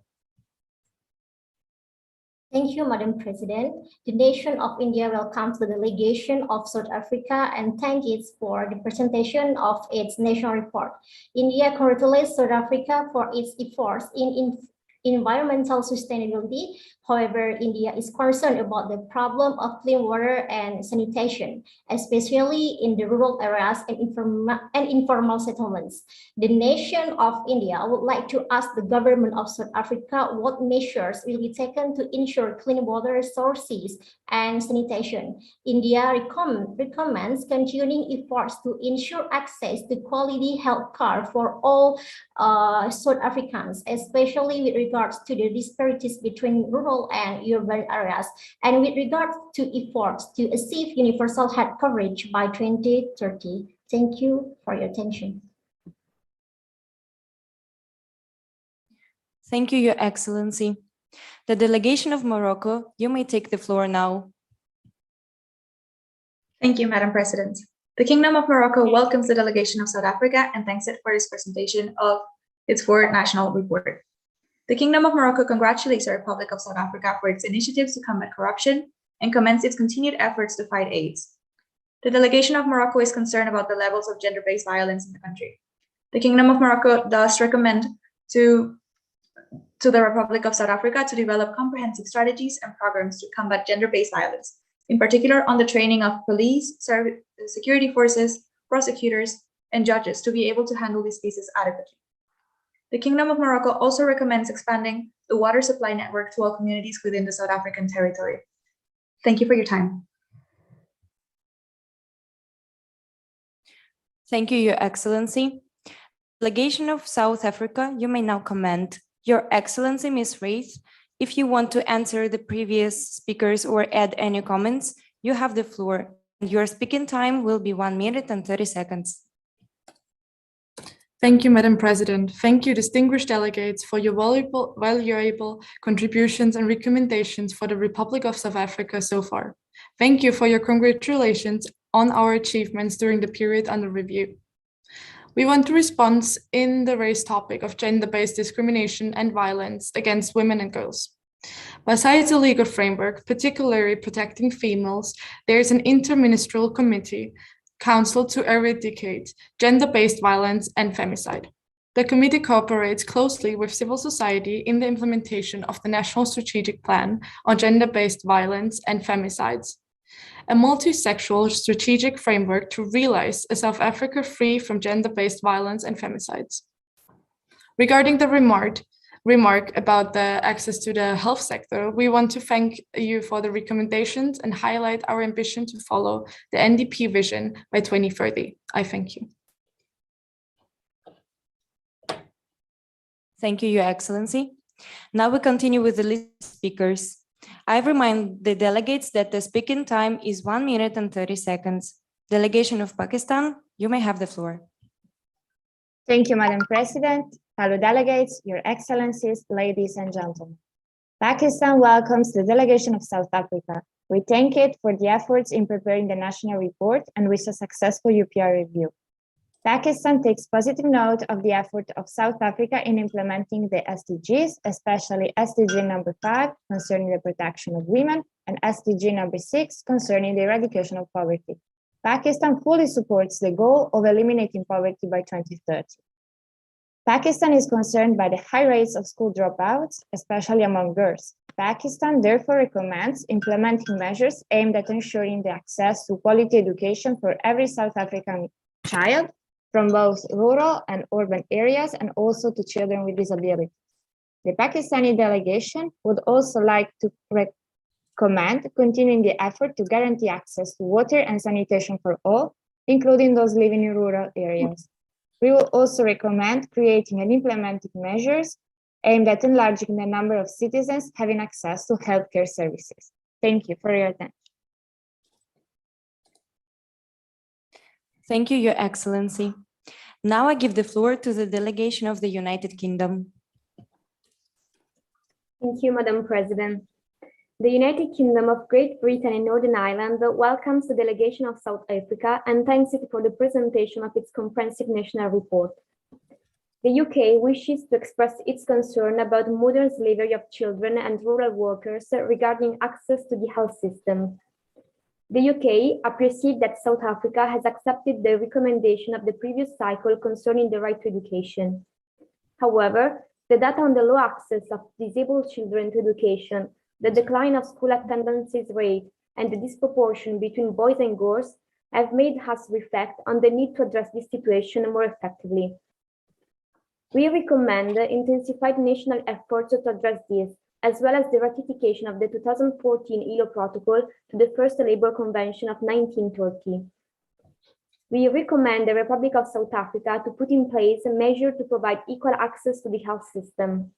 D: Thank you, Madam President. The nation of India welcomes the delegation of South Africa and thanks it for the presentation of its national report. India congratulates South Africa for its efforts in environmental sustainability. However, India is concerned about the problem of clean water and sanitation, especially in the rural areas and informal settlements. The nation of India would like to ask the government of South Africa what measures will be taken to ensure clean water sources and sanitation. India recommends continuing efforts to ensure access to quality health care for all South Africans, especially with regards to the disparities between rural and urban areas, and with regard to efforts to achieve universal health coverage by 2030. Thank you for your attention.
A: Thank you, Your Excellency. The delegation of Morocco, you may take the floor now.
E: Thank you, Madam President. The Kingdom of Morocco welcomes the delegation of South Africa and thanks it for its presentation of its fourth national report. The Kingdom of Morocco congratulates the Republic of South Africa for its initiatives to combat corruption and commends its continued efforts to fight AIDS. The delegation of Morocco is concerned about the levels of gender-based violence in the country. The Kingdom of Morocco thus recommend to the Republic of South Africa to develop comprehensive strategies and programs to combat gender-based violence, in particular on the training of police, security forces, prosecutors, and judges to be able to handle these cases adequately. The Kingdom of Morocco also recommends expanding the water supply network to all communities within the South African territory. Thank you for your time.
A: Thank you, Your Excellency. Delegation of South Africa, you may now comment. Your Excellency, Ms. Wraith, if you want to answer the previous speakers or add any comments, you have the floor. Your speaking time will be 1 minute and 30 seconds.
H: Thank you, Madam President. Thank you, distinguished delegates, for your valuable contributions and recommendations for the Republic of South Africa so far. Thank you for your congratulations on our achievements during the period under review. We want to respond in the race topic of gender-based discrimination and violence against women and girls. Besides the legal framework, particularly protecting females, there is an interministerial committee Council to eradicate gender-based violence and femicide. The committee cooperates closely with civil society in the implementation of the National Strategic Plan on Gender-Based Violence and Femicides, a multi-sectoral strategic framework to realize a South Africa free from gender-based violence and femicides. Regarding the remark about the access to the health sector, we want to thank you for the recommendations and highlight our ambition to follow the NDP vision by 2030. I thank you.
A: Thank you, Your Excellency. Now we continue with the list of speakers. I remind the delegates that the speaking time is 1 minute and 30 seconds. Delegation of Pakistan, you may have the floor.
I: Thank you, Madam President, fellow delegates, Your Excellencies, ladies and gentlemen. Pakistan welcomes the delegation of South Africa. We thank it for the efforts in preparing the national report and wish a successful UPR review. Pakistan takes positive note of the effort of South Africa in implementing the SDGs, especially SDG number 5 concerning the protection of women and SDG number 6 concerning the eradication of poverty. Pakistan fully supports the goal of eliminating poverty by 2030. Pakistan is concerned by the high rates of school dropouts, especially among girls. Pakistan therefore recommends implementing measures aimed at ensuring the access to quality education for every South African child, from both rural and urban areas, and also to children with disabilities. The Pakistani delegation would also like to recommend continuing the effort to guarantee access to water and sanitation for all, including those living in rural areas. We will also recommend creating and implementing measures aimed at enlarging the number of citizens having access to healthcare services. Thank you for your attention.
A: Thank you, Your Excellency. Now I give the floor to the delegation of the United Kingdom.
G: Thank you, Madam President. The United Kingdom of Great Britain and Northern Ireland welcomes the delegation of South Africa and thanks it for the presentation of its comprehensive national report. The UK wishes to express its concern about modern slavery of children and rural workers regarding access to the health system. The UK appreciates that South Africa has accepted the recommendation of the previous cycle concerning the right to education. However, the data on the low access of disabled children to education, the decline of school attendance rate, and the disproportion between boys and girls have made us reflect on the need to address this situation more effectively. We recommend intensified national efforts to address this, as well as the ratification of the 2014 ILO Protocol to the First Labour Convention of 1930. We recommend the Republic of South Africa to put in place a measure to provide equal access to the health system.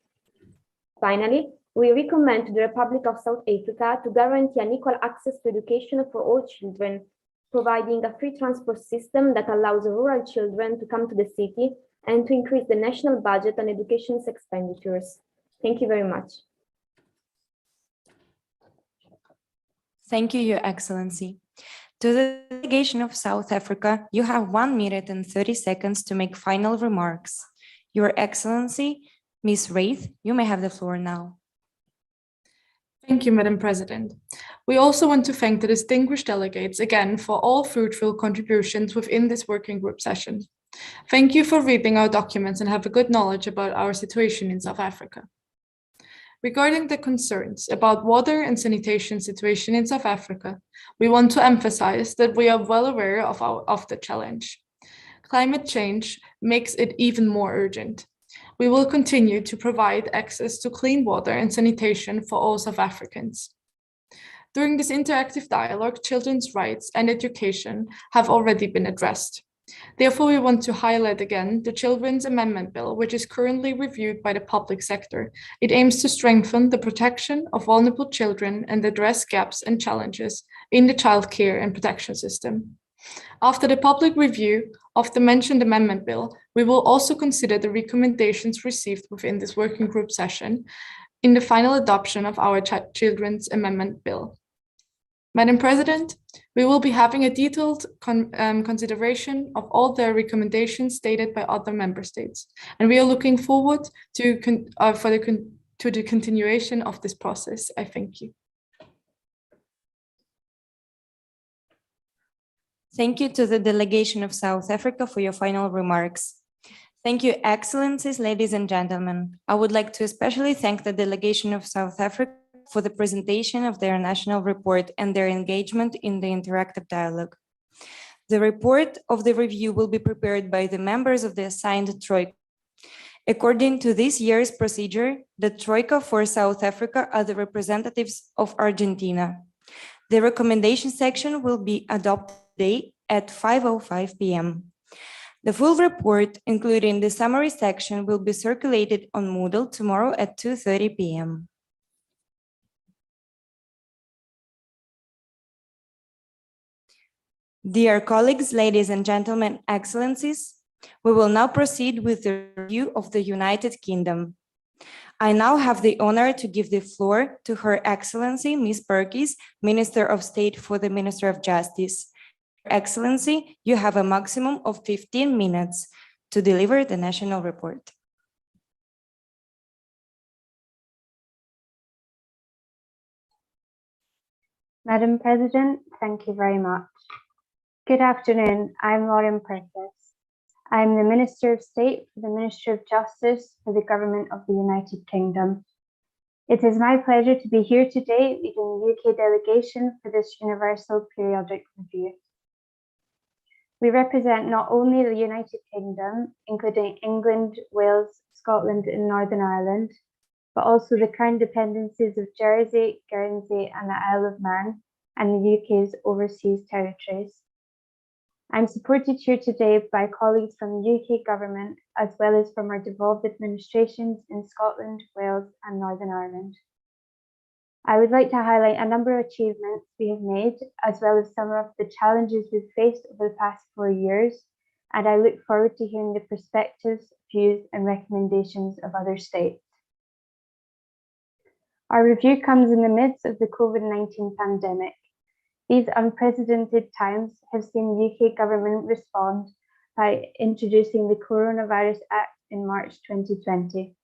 G: Finally, we recommend to the Republic of South Africa to guarantee an equal access to education for all children, providing a free transport system that allows rural children to come to the city and to increase the national budget on education expenditures. Thank you very much.
A: Thank you, Your Excellency. To the delegation of South Africa, you have 1 minute and 30 seconds to make final remarks. Your Excellency, Ms. Wraith, you may have the floor now.
H: Thank you, Madam President. We also want to thank the distinguished delegates again for all fruitful contributions within this working group session. Thank you for reading our documents and have a good knowledge about our situation in South Africa. Regarding the concerns about water and sanitation situation in South Africa, we want to emphasize that we are well aware of the challenge. Climate change makes it even more urgent. We will continue to provide access to clean water and sanitation for all South Africans. During this interactive dialogue, children's rights and education have already been addressed. Therefore, we want to highlight again the Children's Amendment Bill, which is currently reviewed by the public sector. It aims to strengthen the protection of vulnerable children and address gaps and challenges in the child care and protection system. After the public review of the mentioned amendment bill, we will also consider the recommendations received within this working group session in the final adoption of our Children's Amendment Bill. Madam President, we will be having a detailed consideration of all the recommendations stated by other member states, and we are looking forward to the continuation of this process. I thank you.
A: Thank you to the Delegation of South Africa for your final remarks. Thank you, Excellencies, ladies and gentlemen. I would like to especially thank the Delegation of South Africa for the presentation of their national report and their engagement in the interactive dialogue. The report of the review will be prepared by the members of the assigned Troika. According to this year's procedure, the Troika for South Africa are the representatives of Argentina. The recommendation section will be adopted today at 5:05 p.m. The full report, including the summary section, will be circulated on Moodle tomorrow at 2:30 p.m. Dear colleagues, ladies and gentlemen, Excellencies, we will now proceed with the review of the United Kingdom. I now have the honor to give the floor to Her Excellency, Ms. Perkis, Minister of State for the Minister of Justice. Your Excellency, you have a maximum of 15 minutes to deliver the national report.
J: Madam President, thank you very much. Good afternoon, I'm Lauren Perkis. I'm the Minister of State for the Ministry of Justice for the Government of the United Kingdom. It is my pleasure to be here today leading the UK delegation for this Universal Periodic Review. We represent not only the United Kingdom, including England, Wales, Scotland and Northern Ireland, but also the Crown dependencies of Jersey, Guernsey and the Isle of Man and the UK's overseas territories. I'm supported here today by colleagues from the UK government, as well as from our devolved administrations in Scotland, Wales and Northern Ireland. I would like to highlight a number of achievements we have made, as well as some of the challenges we've faced over the past 4 years, and I look forward to hearing the perspectives, views and recommendations of other states. Our review comes in the midst of the COVID-19 pandemic. These unprecedented times have seen the UK government respond by introducing the Coronavirus Act in March 2020.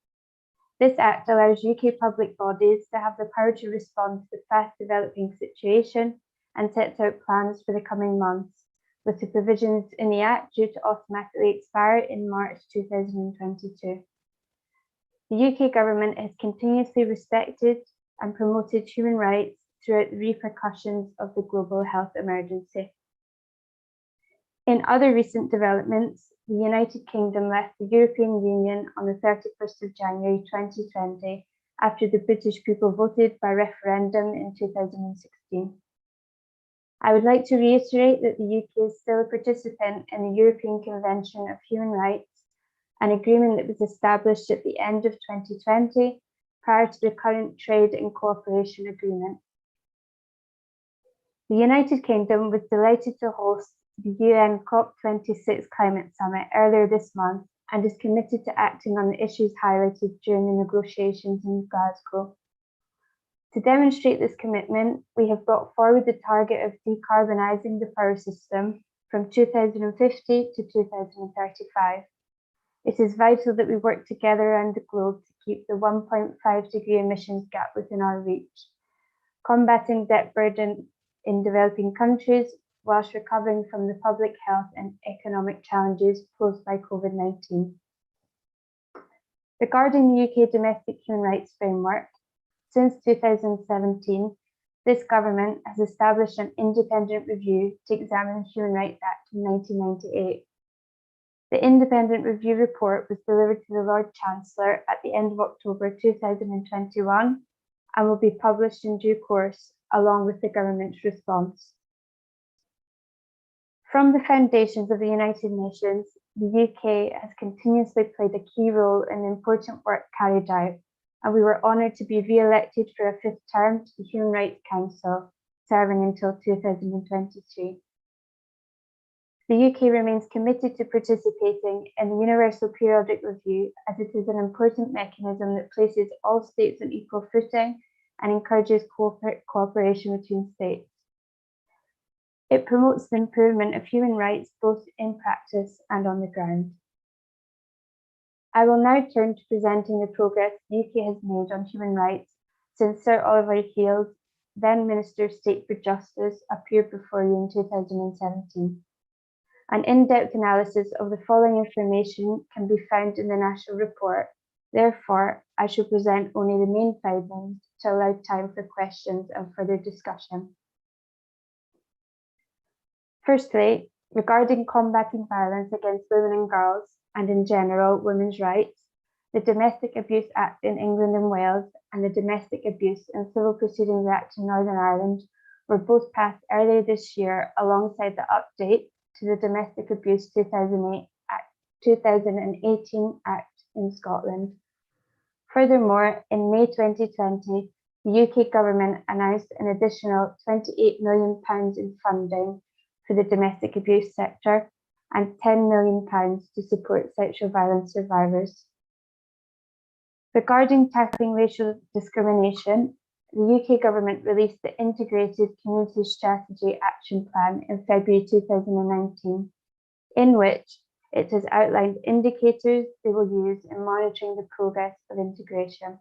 J: This act allows UK public bodies to have the power to respond to the fast-developing situation and sets out plans for the coming months, with the provisions in the act due to automatically expire in March 2022. The UK government has continuously respected and promoted human rights throughout the repercussions of the global health emergency. In other recent developments, the United Kingdom left the European Union on the 31st of January 2020 after the British people voted by referendum in 2016. I would like to reiterate that the UK is still a participant in the European Convention of Human Rights, an agreement that was established at the end of 2020 prior to the current Trade and Cooperation Agreement. The United Kingdom was delighted to host the UN COP26 Climate Summit earlier this month and is committed to acting on the issues highlighted during the negotiations in Glasgow. To demonstrate this commitment, we have brought forward the target of decarbonising the power system from 2050 to 2035. It is vital that we work together around the globe to keep the 1.5-degree emissions gap within our reach, combating debt burden in developing countries whilst recovering from the public health and economic challenges posed by COVID-19. Regarding the UK domestic human rights framework, since 2017, this government has established an independent review to examine the Human Rights Act in 1998. The independent review report was delivered to the Lord Chancellor at the end of October 2021 and will be published in due course, along with the government's response. From the foundations of the United Nations, the UK has continuously played a key role in the important work carried out, and we were honoured to be re-elected for a 5th term to the Human Rights Council, serving until 2023. The UK remains committed to participating in the Universal Periodic Review, as it is an important mechanism that places all states on equal footing and encourages cooperation between states. It promotes the improvement of human rights both in practice and on the ground. I will now turn to presenting the progress the UK has made on human rights since Sir Oliver Heald, then Minister of State for Justice, appeared before you in 2017. An in-depth analysis of the following information can be found in the National Report. Therefore, I shall present only the main findings to allow time for questions and further discussion. Firstly, regarding combating violence against women and girls, and in general women's rights, the Domestic Abuse Act in England and Wales and the Domestic Abuse and Civil Proceedings Act in Northern Ireland were both passed earlier this year alongside the update to the Domestic Abuse 2018 Act in Scotland. Furthermore, in May 2020, the UK government announced an additional £28 million in funding for the domestic abuse sector and £10 million to support sexual violence survivors. Regarding tackling racial discrimination, the UK government released the Integrated Community Strategy Action Plan in February 2019, in which it has outlined indicators they will use in monitoring the progress of integration.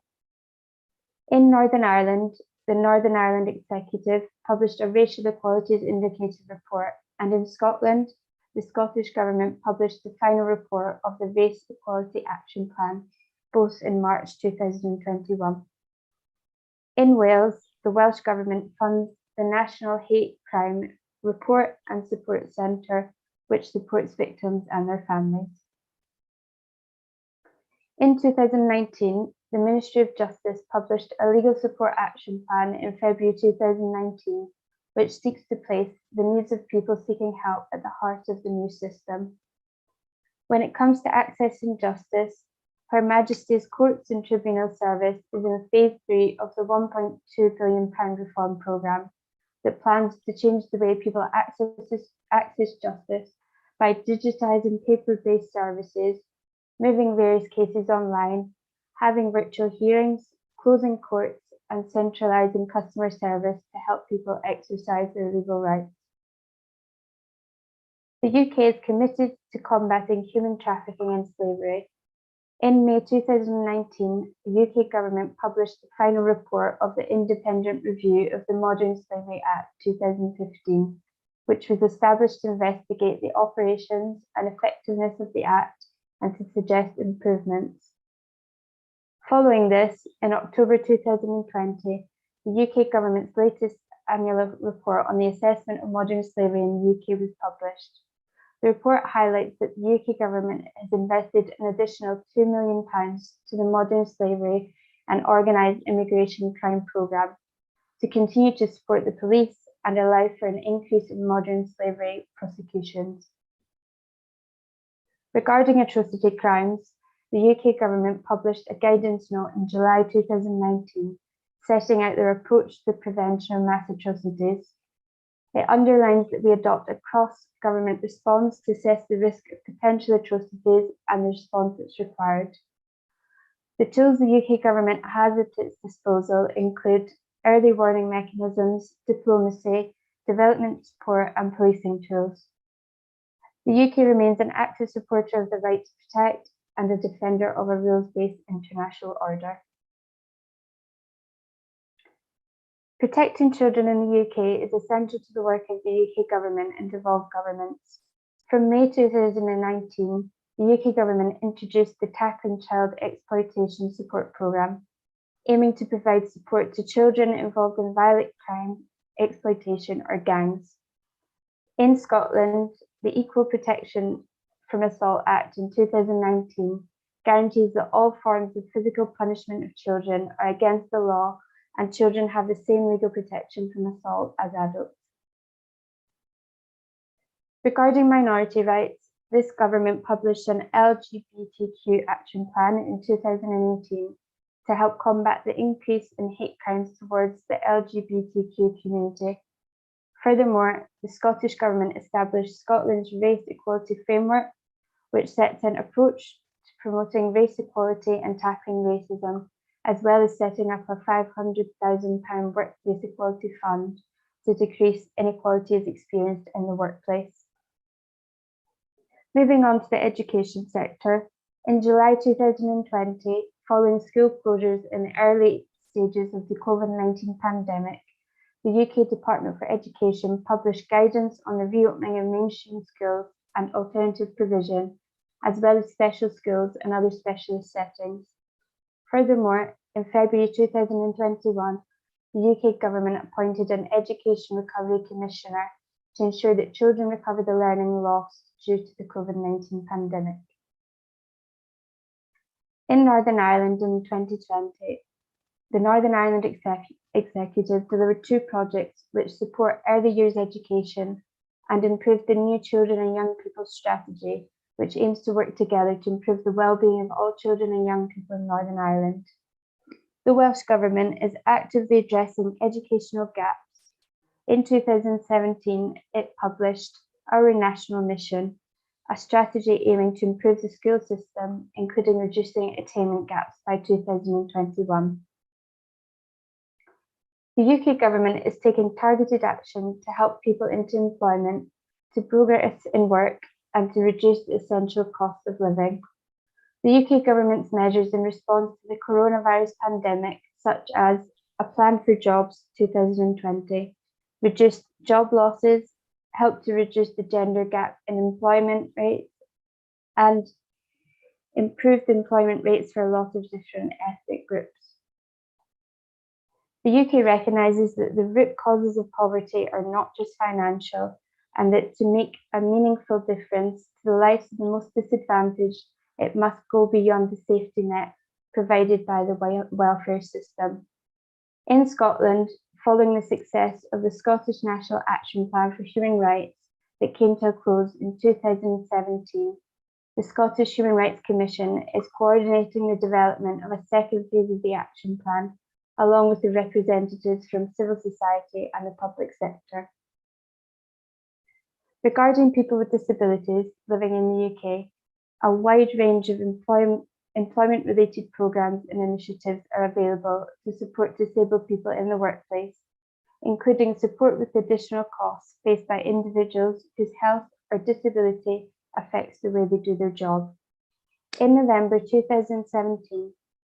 J: In Northern Ireland, the Northern Ireland Executive published a Racial Equalities Indicator report, and in Scotland, the Scottish Government published the final report of the Race Equality Action Plan, both in March 2021. In Wales, the Welsh Government funds the National Hate Crime Report and Support Centre, which supports victims and their families. In 2019, the Ministry of Justice published a Legal Support Action Plan in February 2019, which seeks to place the needs of people seeking help at the heart of the new system. When it comes to accessing justice, Her Majesty's Courts and Tribunal Service is in Phase 3 of the £1.2 billion reform programme that plans to change the way people access justice by digitising paper-based services, moving various cases online, having virtual hearings, closing courts, and centralising customer service to help people exercise their legal rights. The UK is committed to combating human trafficking and slavery. In May 2019, the UK government published the final report of the independent review of the Modern Slavery Act 2015, which was established to investigate the operations and effectiveness of the Act and to suggest improvements. Following this, in October 2020, the UK government's latest annual report on the assessment of modern slavery in the UK was published. The report highlights that the UK government has invested an additional £2 million to the Modern Slavery and Organised Immigration Crime Programme to continue to support the police and allow for an increase in modern slavery prosecutions. Regarding atrocity crimes, the UK government published a guidance note in July 2019, setting out their approach to the prevention of mass atrocities. It underlines that we adopt a cross-government response to assess the risk of potential atrocities and the response that's required. The tools the UK government has at its disposal include early warning mechanisms, diplomacy, development support, and policing tools. The UK remains an active supporter of the right to protect and a defender of a rules-based international order. Protecting children in the UK is essential to the work of the UK government and devolved governments. From May 2019, the UK government introduced the Tackling Child Exploitation Support Programme, aiming to provide support to children involved in violent crime, exploitation, or gangs. In Scotland, the Equal Protection from Assault Act in 2019 guarantees that all forms of physical punishment of children are against the law and children have the same legal protection from assault as adults. Regarding minority rights, this government published an LGBTQ action plan in 2018 to help combat the increase in hate crimes towards the LGBTQ community. Furthermore, the Scottish Government established Scotland's Race Equality Framework, which sets an approach to promoting race equality and tackling racism, as well as setting up a £500,000 workplace equality fund to decrease inequalities experienced in the workplace. Moving on to the education sector, in July 2020, following school closures in the early stages of the COVID-19 pandemic, the UK Department for Education published guidance on the reopening of mainstream schools and alternative provision, as well as special schools and other specialist settings. Furthermore, in February 2021, the UK government appointed an Education Recovery Commissioner to ensure that children recover the learning lost due to the COVID-19 pandemic. In Northern Ireland in 2020, the Northern Ireland Executive delivered 2 projects which support early years education and improve the New Children and Young People strategy, which aims to work together to improve the well-being of all children and young people in Northern Ireland. The Welsh Government is actively addressing educational gaps. In 2017, it published Our National Mission, a strategy aiming to improve the school system, including reducing attainment gaps by 2021. The UK government is taking targeted action to help people into employment, to progress in work, and to reduce the essential cost of living. The UK government's measures in response to the coronavirus pandemic, such as a plan for jobs 2020, reduced job losses, helped to reduce the gender gap in employment rates, and improved employment rates for a lot of different ethnic groups. The UK recognises that the root causes of poverty are not just financial, and that to make a meaningful difference to the lives of the most disadvantaged, it must go beyond the safety net provided by the welfare system. In Scotland, following the success of the Scottish National Action Plan for Human Rights that came to a close in 2017, the Scottish Human Rights Commission is coordinating the development of a second phase of the action plan, along with the representatives from civil society and the public sector. Regarding people with disabilities living in the UK, a wide range of employment-related programmes and initiatives are available to support disabled people in the workplace, including support with additional costs faced by individuals whose health or disability affects the way they do their job. In November 2017,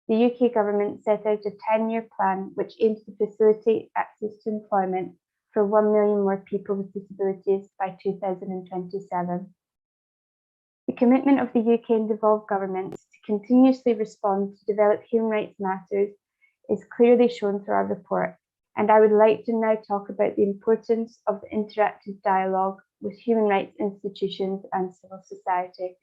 J: the UK government set out a 10-year plan which aims to facilitate access to employment for 1 million more people with disabilities by 2027. The commitment of the UK and devolved governments to continuously respond to develop human rights matters is clearly shown through our report, and I would like to now talk about the importance of the interactive dialogue with human rights institutions and civil society.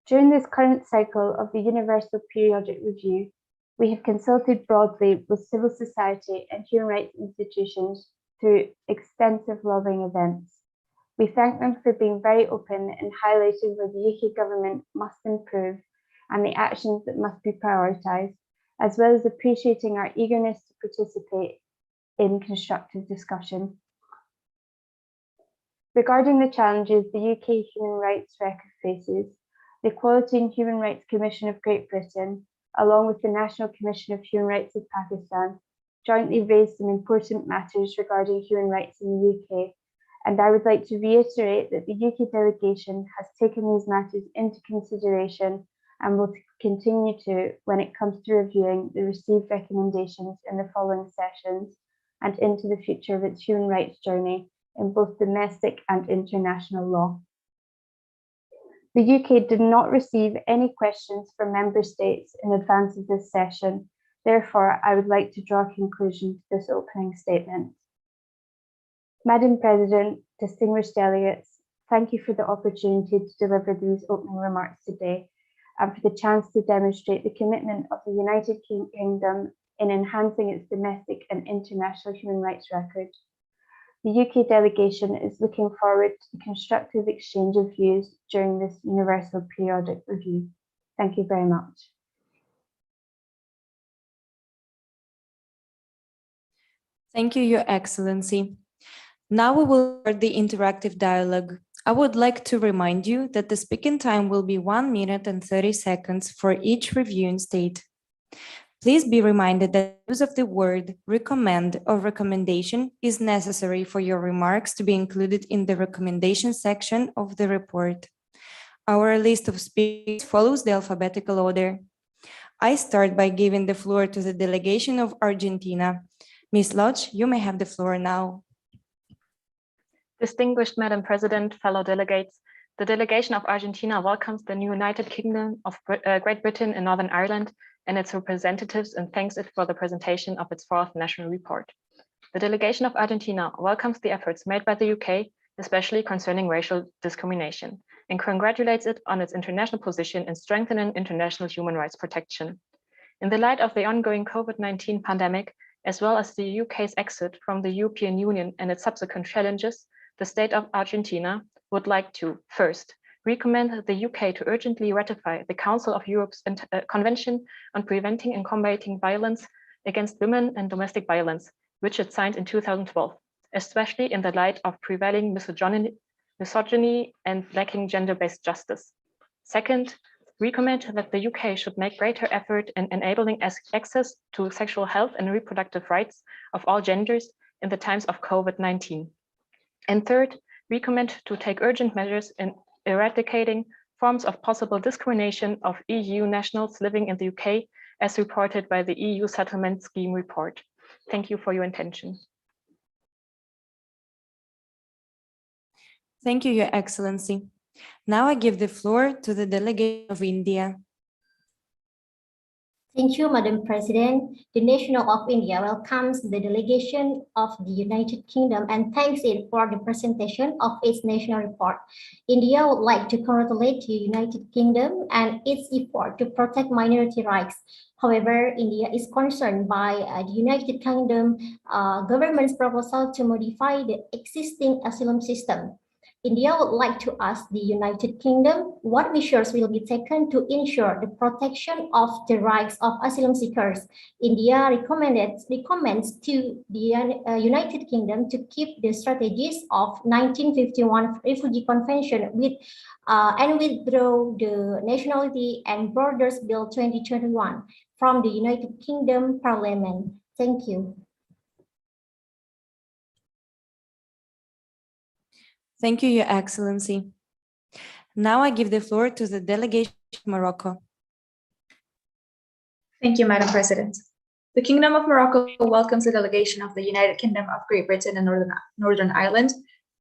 J: During this current cycle of the Universal Periodic Review, we have consulted broadly with civil society and human rights institutions through extensive lobbying events. We thank them for being very open and highlighting where the UK government must improve and the actions that must be prioritised, as well as appreciating our eagerness to participate in constructive discussion. Regarding the challenges the UK human rights record faces, the Equality and Human Rights Commission of Great Britain, along with the National Commission of Human Rights of Pakistan, jointly raised some important matters regarding human rights in the UK, and I would like to reiterate that the UK delegation has taken these matters into consideration and will continue to when it comes to reviewing the received recommendations in the following sessions and into the future of its human rights journey in both domestic and international law. The UK did not receive any questions from member states in advance of this session. Therefore, I would like to draw a conclusion to this opening statement. Madam President, distinguished delegates, thank you for the opportunity to deliver these opening remarks today and for the chance to demonstrate the commitment of the United Kingdom in enhancing its domestic and international human rights record. The UK delegation is looking forward to the constructive exchange of views during this Universal Periodic Review. Thank you very much.
A: Thank you, Your Excellency. Now we will start the interactive dialogue. I would like to remind you that the speaking time will be 1 minute and 30 seconds for each reviewing state. Please be reminded that the use of the word recommend or recommendation is necessary for your remarks to be included in the recommendation section of the report. Our list of speakers follows the alphabetical order. I start by giving the floor to the delegation of Argentina. Ms. Lodge, you may have the floor now.
C: Distinguished Madam President, fellow delegates, the delegation of Argentina welcomes the new United Kingdom of Great Britain and Northern Ireland and its representatives and thanks it for the presentation of its fourth national report. The delegation of Argentina welcomes the efforts made by the UK, especially concerning racial discrimination, and congratulates it on its international position in strengthening international human rights protection. In the light of the ongoing COVID-19 pandemic, as well as the UK's exit from the European Union and its subsequent challenges, the state of Argentina would like to, first, recommend the UK to urgently ratify the Council of Europe's Convention on Preventing and Combating Violence Against Women and Domestic Violence, which it signed in 2012, especially in the light of prevailing misogyny and lacking gender-based justice. Second, recommend that the UK should make greater effort in enabling access to sexual health and reproductive rights of all genders in the times of COVID-19. And third, recommend to take urgent measures in eradicating forms of possible discrimination of EU nationals living in the UK, as reported by the EU Settlement Scheme report. Thank you for your attention.
A: Thank you, Your Excellency. Now I give the floor to the delegation of India.
D: Thank you, Madam President. The Nation of India welcomes the delegation of the United Kingdom and thanks it for the presentation of its national report. India would like to congratulate the United Kingdom and its effort to protect minority rights. However, India is concerned by the United Kingdom government's proposal to modify the existing asylum system. India would like to ask the United Kingdom what measures will be taken to ensure the protection of the rights of asylum seekers. India recommends to the United Kingdom to keep the strategies of 1951 Refugee Convention and withdraw the Nationality and Borders Bill 2021 from the United Kingdom Parliament. Thank you.
A: Thank you, Your Excellency. Now I give the floor to the delegation of Morocco.
E: Thank you, Madam President. The Kingdom of Morocco welcomes the delegation of the United Kingdom of Great Britain and Northern Ireland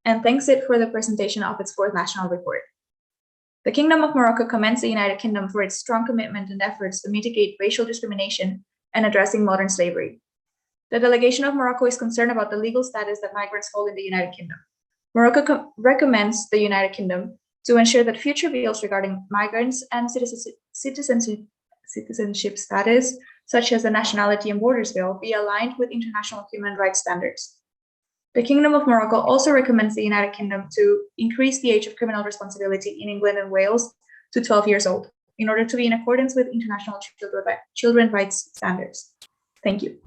E: and thanks it for the presentation of its fourth national report. The Kingdom of Morocco commends the United Kingdom for its strong commitment and efforts to mitigate racial discrimination and addressing modern slavery. The delegation of Morocco is concerned about the legal status that migrants hold in the United Kingdom. Morocco recommends the United Kingdom to ensure that future bills regarding migrants and citizenship status, such as the Nationality and Borders Bill, be aligned with international human rights standards. The Kingdom of Morocco also recommends the United Kingdom to increase the age of criminal responsibility in England and Wales to 12 years old, in order to be in accordance with international children's rights standards. Thank you.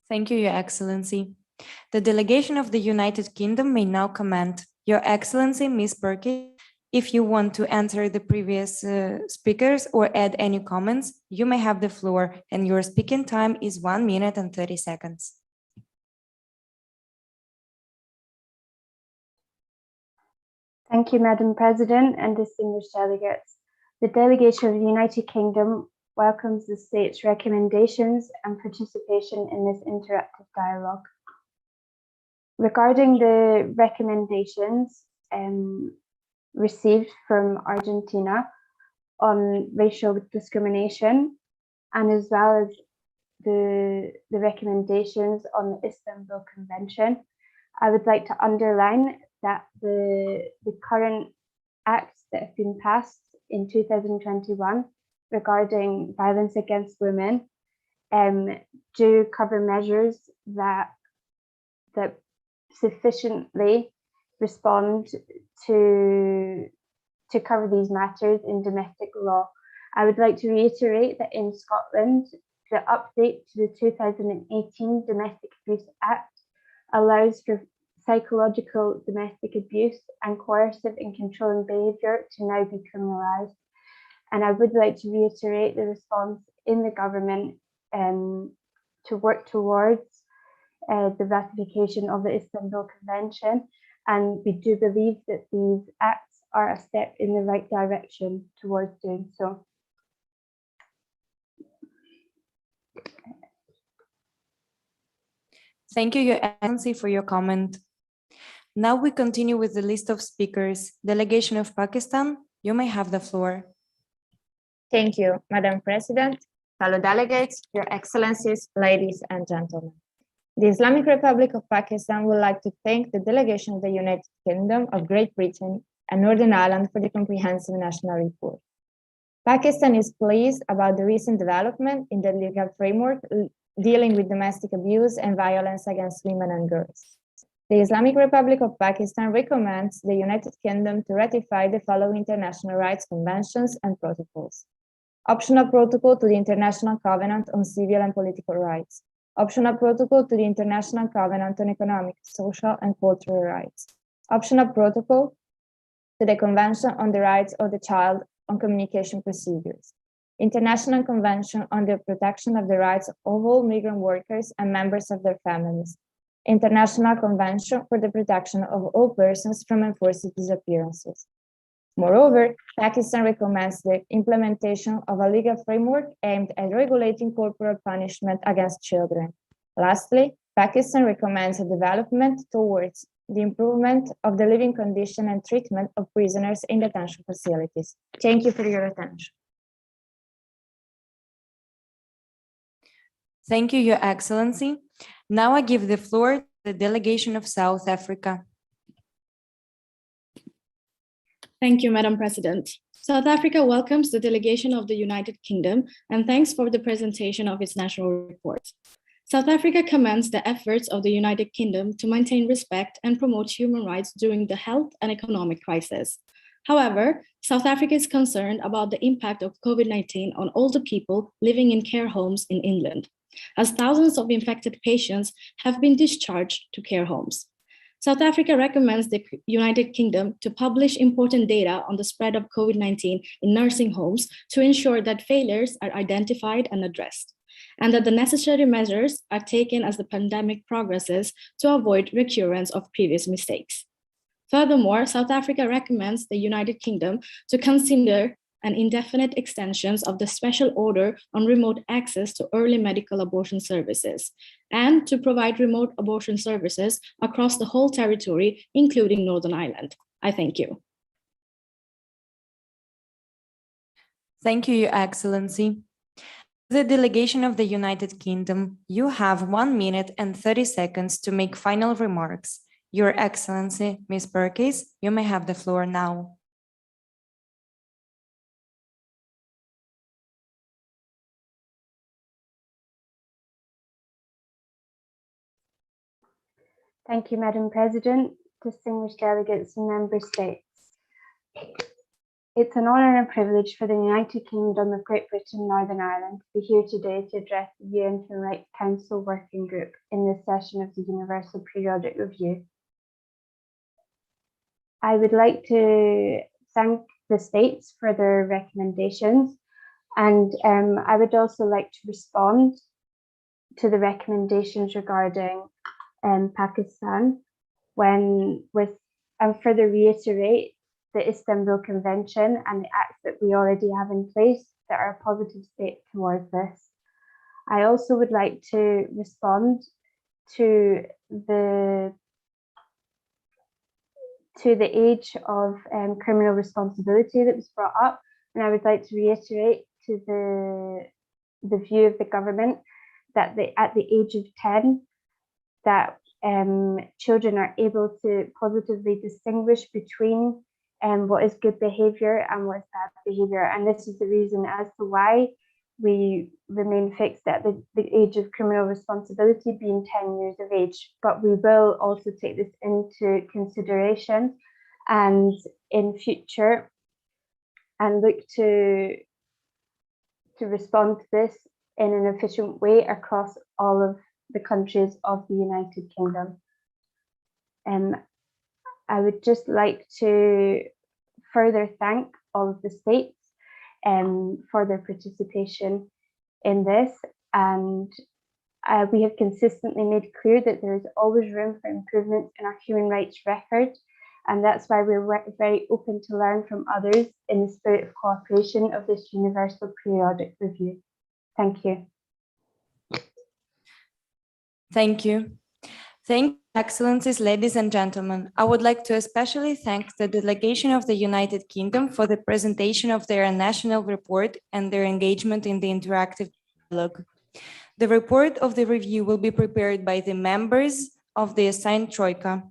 A: Thank you, Your Excellency. The delegation of the United Kingdom may now comment. Your Excellency, Ms. Perkins, if you want to answer the previous speakers or add any comments, you may have the floor, and your speaking time is 1 minute and 30 seconds.
J: Thank you, Madam President and distinguished delegates. The delegation of the United Kingdom welcomes the state's recommendations and participation in this interactive dialogue. Regarding the recommendations received from Argentina on racial discrimination, and as well as the recommendations on the Istanbul Convention, I would like to underline that the current acts that have been passed in 2021 regarding violence against women do cover measures that sufficiently respond to cover these matters in domestic law. I would like to reiterate that in Scotland, the update to the 2018 Domestic Abuse Act allows for psychological domestic abuse and coercive and controlling behaviour to now be criminalised. And I would like to reiterate the response in the government to work towards the ratification of the Istanbul Convention. And we do believe that these acts are a step in the right direction towards doing so.
A: Thank you, Your Excellency, for your comment. Now we continue with the list of speakers. Delegation of Pakistan, you may have the floor.
I: Thank you, Madam President, fellow delegates, Your Excellencies, ladies and gentlemen. The Islamic Republic of Pakistan would like to thank the delegation of the United Kingdom of Great Britain and Northern Ireland for the comprehensive national report. Pakistan is pleased about the recent development in the legal framework dealing with domestic abuse and violence against women and girls. The Islamic Republic of Pakistan recommends the United Kingdom to ratify the following international rights conventions and protocols. Optional protocol to the International Covenant on Civil and Political Rights. Optional protocol to the International Covenant on Economic, Social and Cultural Rights. Optional protocol to the Convention on the Rights of the Child on Communication Procedures. International Convention on the Protection of the Rights of all migrant workers and members of their families. International Convention for the Protection of all persons from enforced disappearances. Moreover, Pakistan recommends the implementation of a legal framework aimed at regulating corporal punishment against children. Lastly, Pakistan recommends a development towards the improvement of the living condition and treatment of prisoners in detention facilities. Thank you for your attention.
A: Thank you, Your Excellency. Now I give the floor to the delegation of South Africa.
F: Thank you, Madam President. South Africa welcomes the delegation of the United Kingdom and thanks for the presentation of its national report. South Africa commends the efforts of the United Kingdom to maintain respect and promote human rights during the health and economic crisis. However, South Africa is concerned about the impact of COVID-19 on older people living in care homes in England, as thousands of infected patients have been discharged to care homes. South Africa recommends the United Kingdom to publish important data on the spread of COVID-19 in nursing homes to ensure that failures are identified and addressed, and that the necessary measures are taken as the pandemic progresses to avoid recurrence of previous mistakes. Furthermore, South Africa recommends the United Kingdom to consider an indefinite extensions of the special order on remote access to early medical abortion services, and to provide remote abortion services across the whole territory, including Northern Ireland. I thank you.
A: Thank you, Your Excellency. The delegation of the United Kingdom, you have 1 minute and 30 seconds to make final remarks. Your Excellency, Ms. Perkins, you may have the floor now.
J: Thank you, Madam President, distinguished delegates and member states. It's an honour and a privilege for the United Kingdom of Great Britain and Northern Ireland to be here today to address the UN Human Rights Council Working Group in this session of the Universal Periodic Review. I would like to thank the states for their recommendations, and I would also like to respond to the recommendations regarding Pakistan and further reiterate the Istanbul Convention and the acts that we already have in place that are a positive step towards this. I also would like to respond to the age of criminal responsibility that was brought up, and I would like to reiterate to the view of the government that at the age of 10, that children are able to positively distinguish between what is good behaviour and what is bad behaviour, and this is the reason as to why we remain fixed at the age of criminal responsibility being 10 years of age. But we will also take this into consideration and in future and look to respond to this in an efficient way across all of the countries of the United Kingdom. I would just like to further thank all of the states for their participation in this, and we have consistently made clear that there is always room for improvement in our human rights record, And that's why we're very open to learn from others in the spirit of cooperation of this Universal Periodic Review. Thank you.
A: Thank you. Thank you, Excellencies, ladies and gentlemen. I would like to especially thank the delegation of the United Kingdom for the presentation of their national report and their engagement in the interactive dialogue. The report of the review will be prepared by the members of the assigned Troika.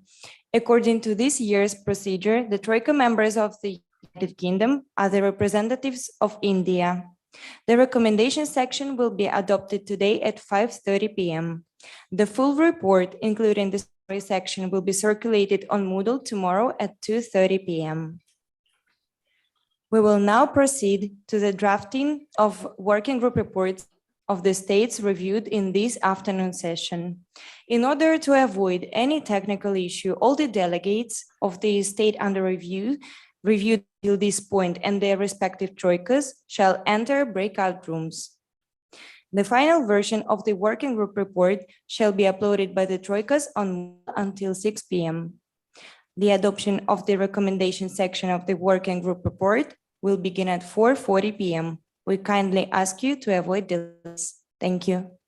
A: According to this year's procedure, the Troika members of the United Kingdom are the representatives of India. The recommendation section will be adopted today at 5:30 p.m. The full report, including the summary section, will be circulated on Moodle tomorrow at 2:30 p.m. We will now proceed to the drafting of working group reports of the states reviewed in this afternoon session. In order to avoid any technical issue, all the delegates of the state under review reviewed till this point and their respective troikas shall enter breakout rooms. The final version of the working group report shall be uploaded by the troikas on until 6 p.m. The adoption of the recommendation section of the working group report will begin at 4:40 p.m. We kindly ask you to avoid delays. Thank you.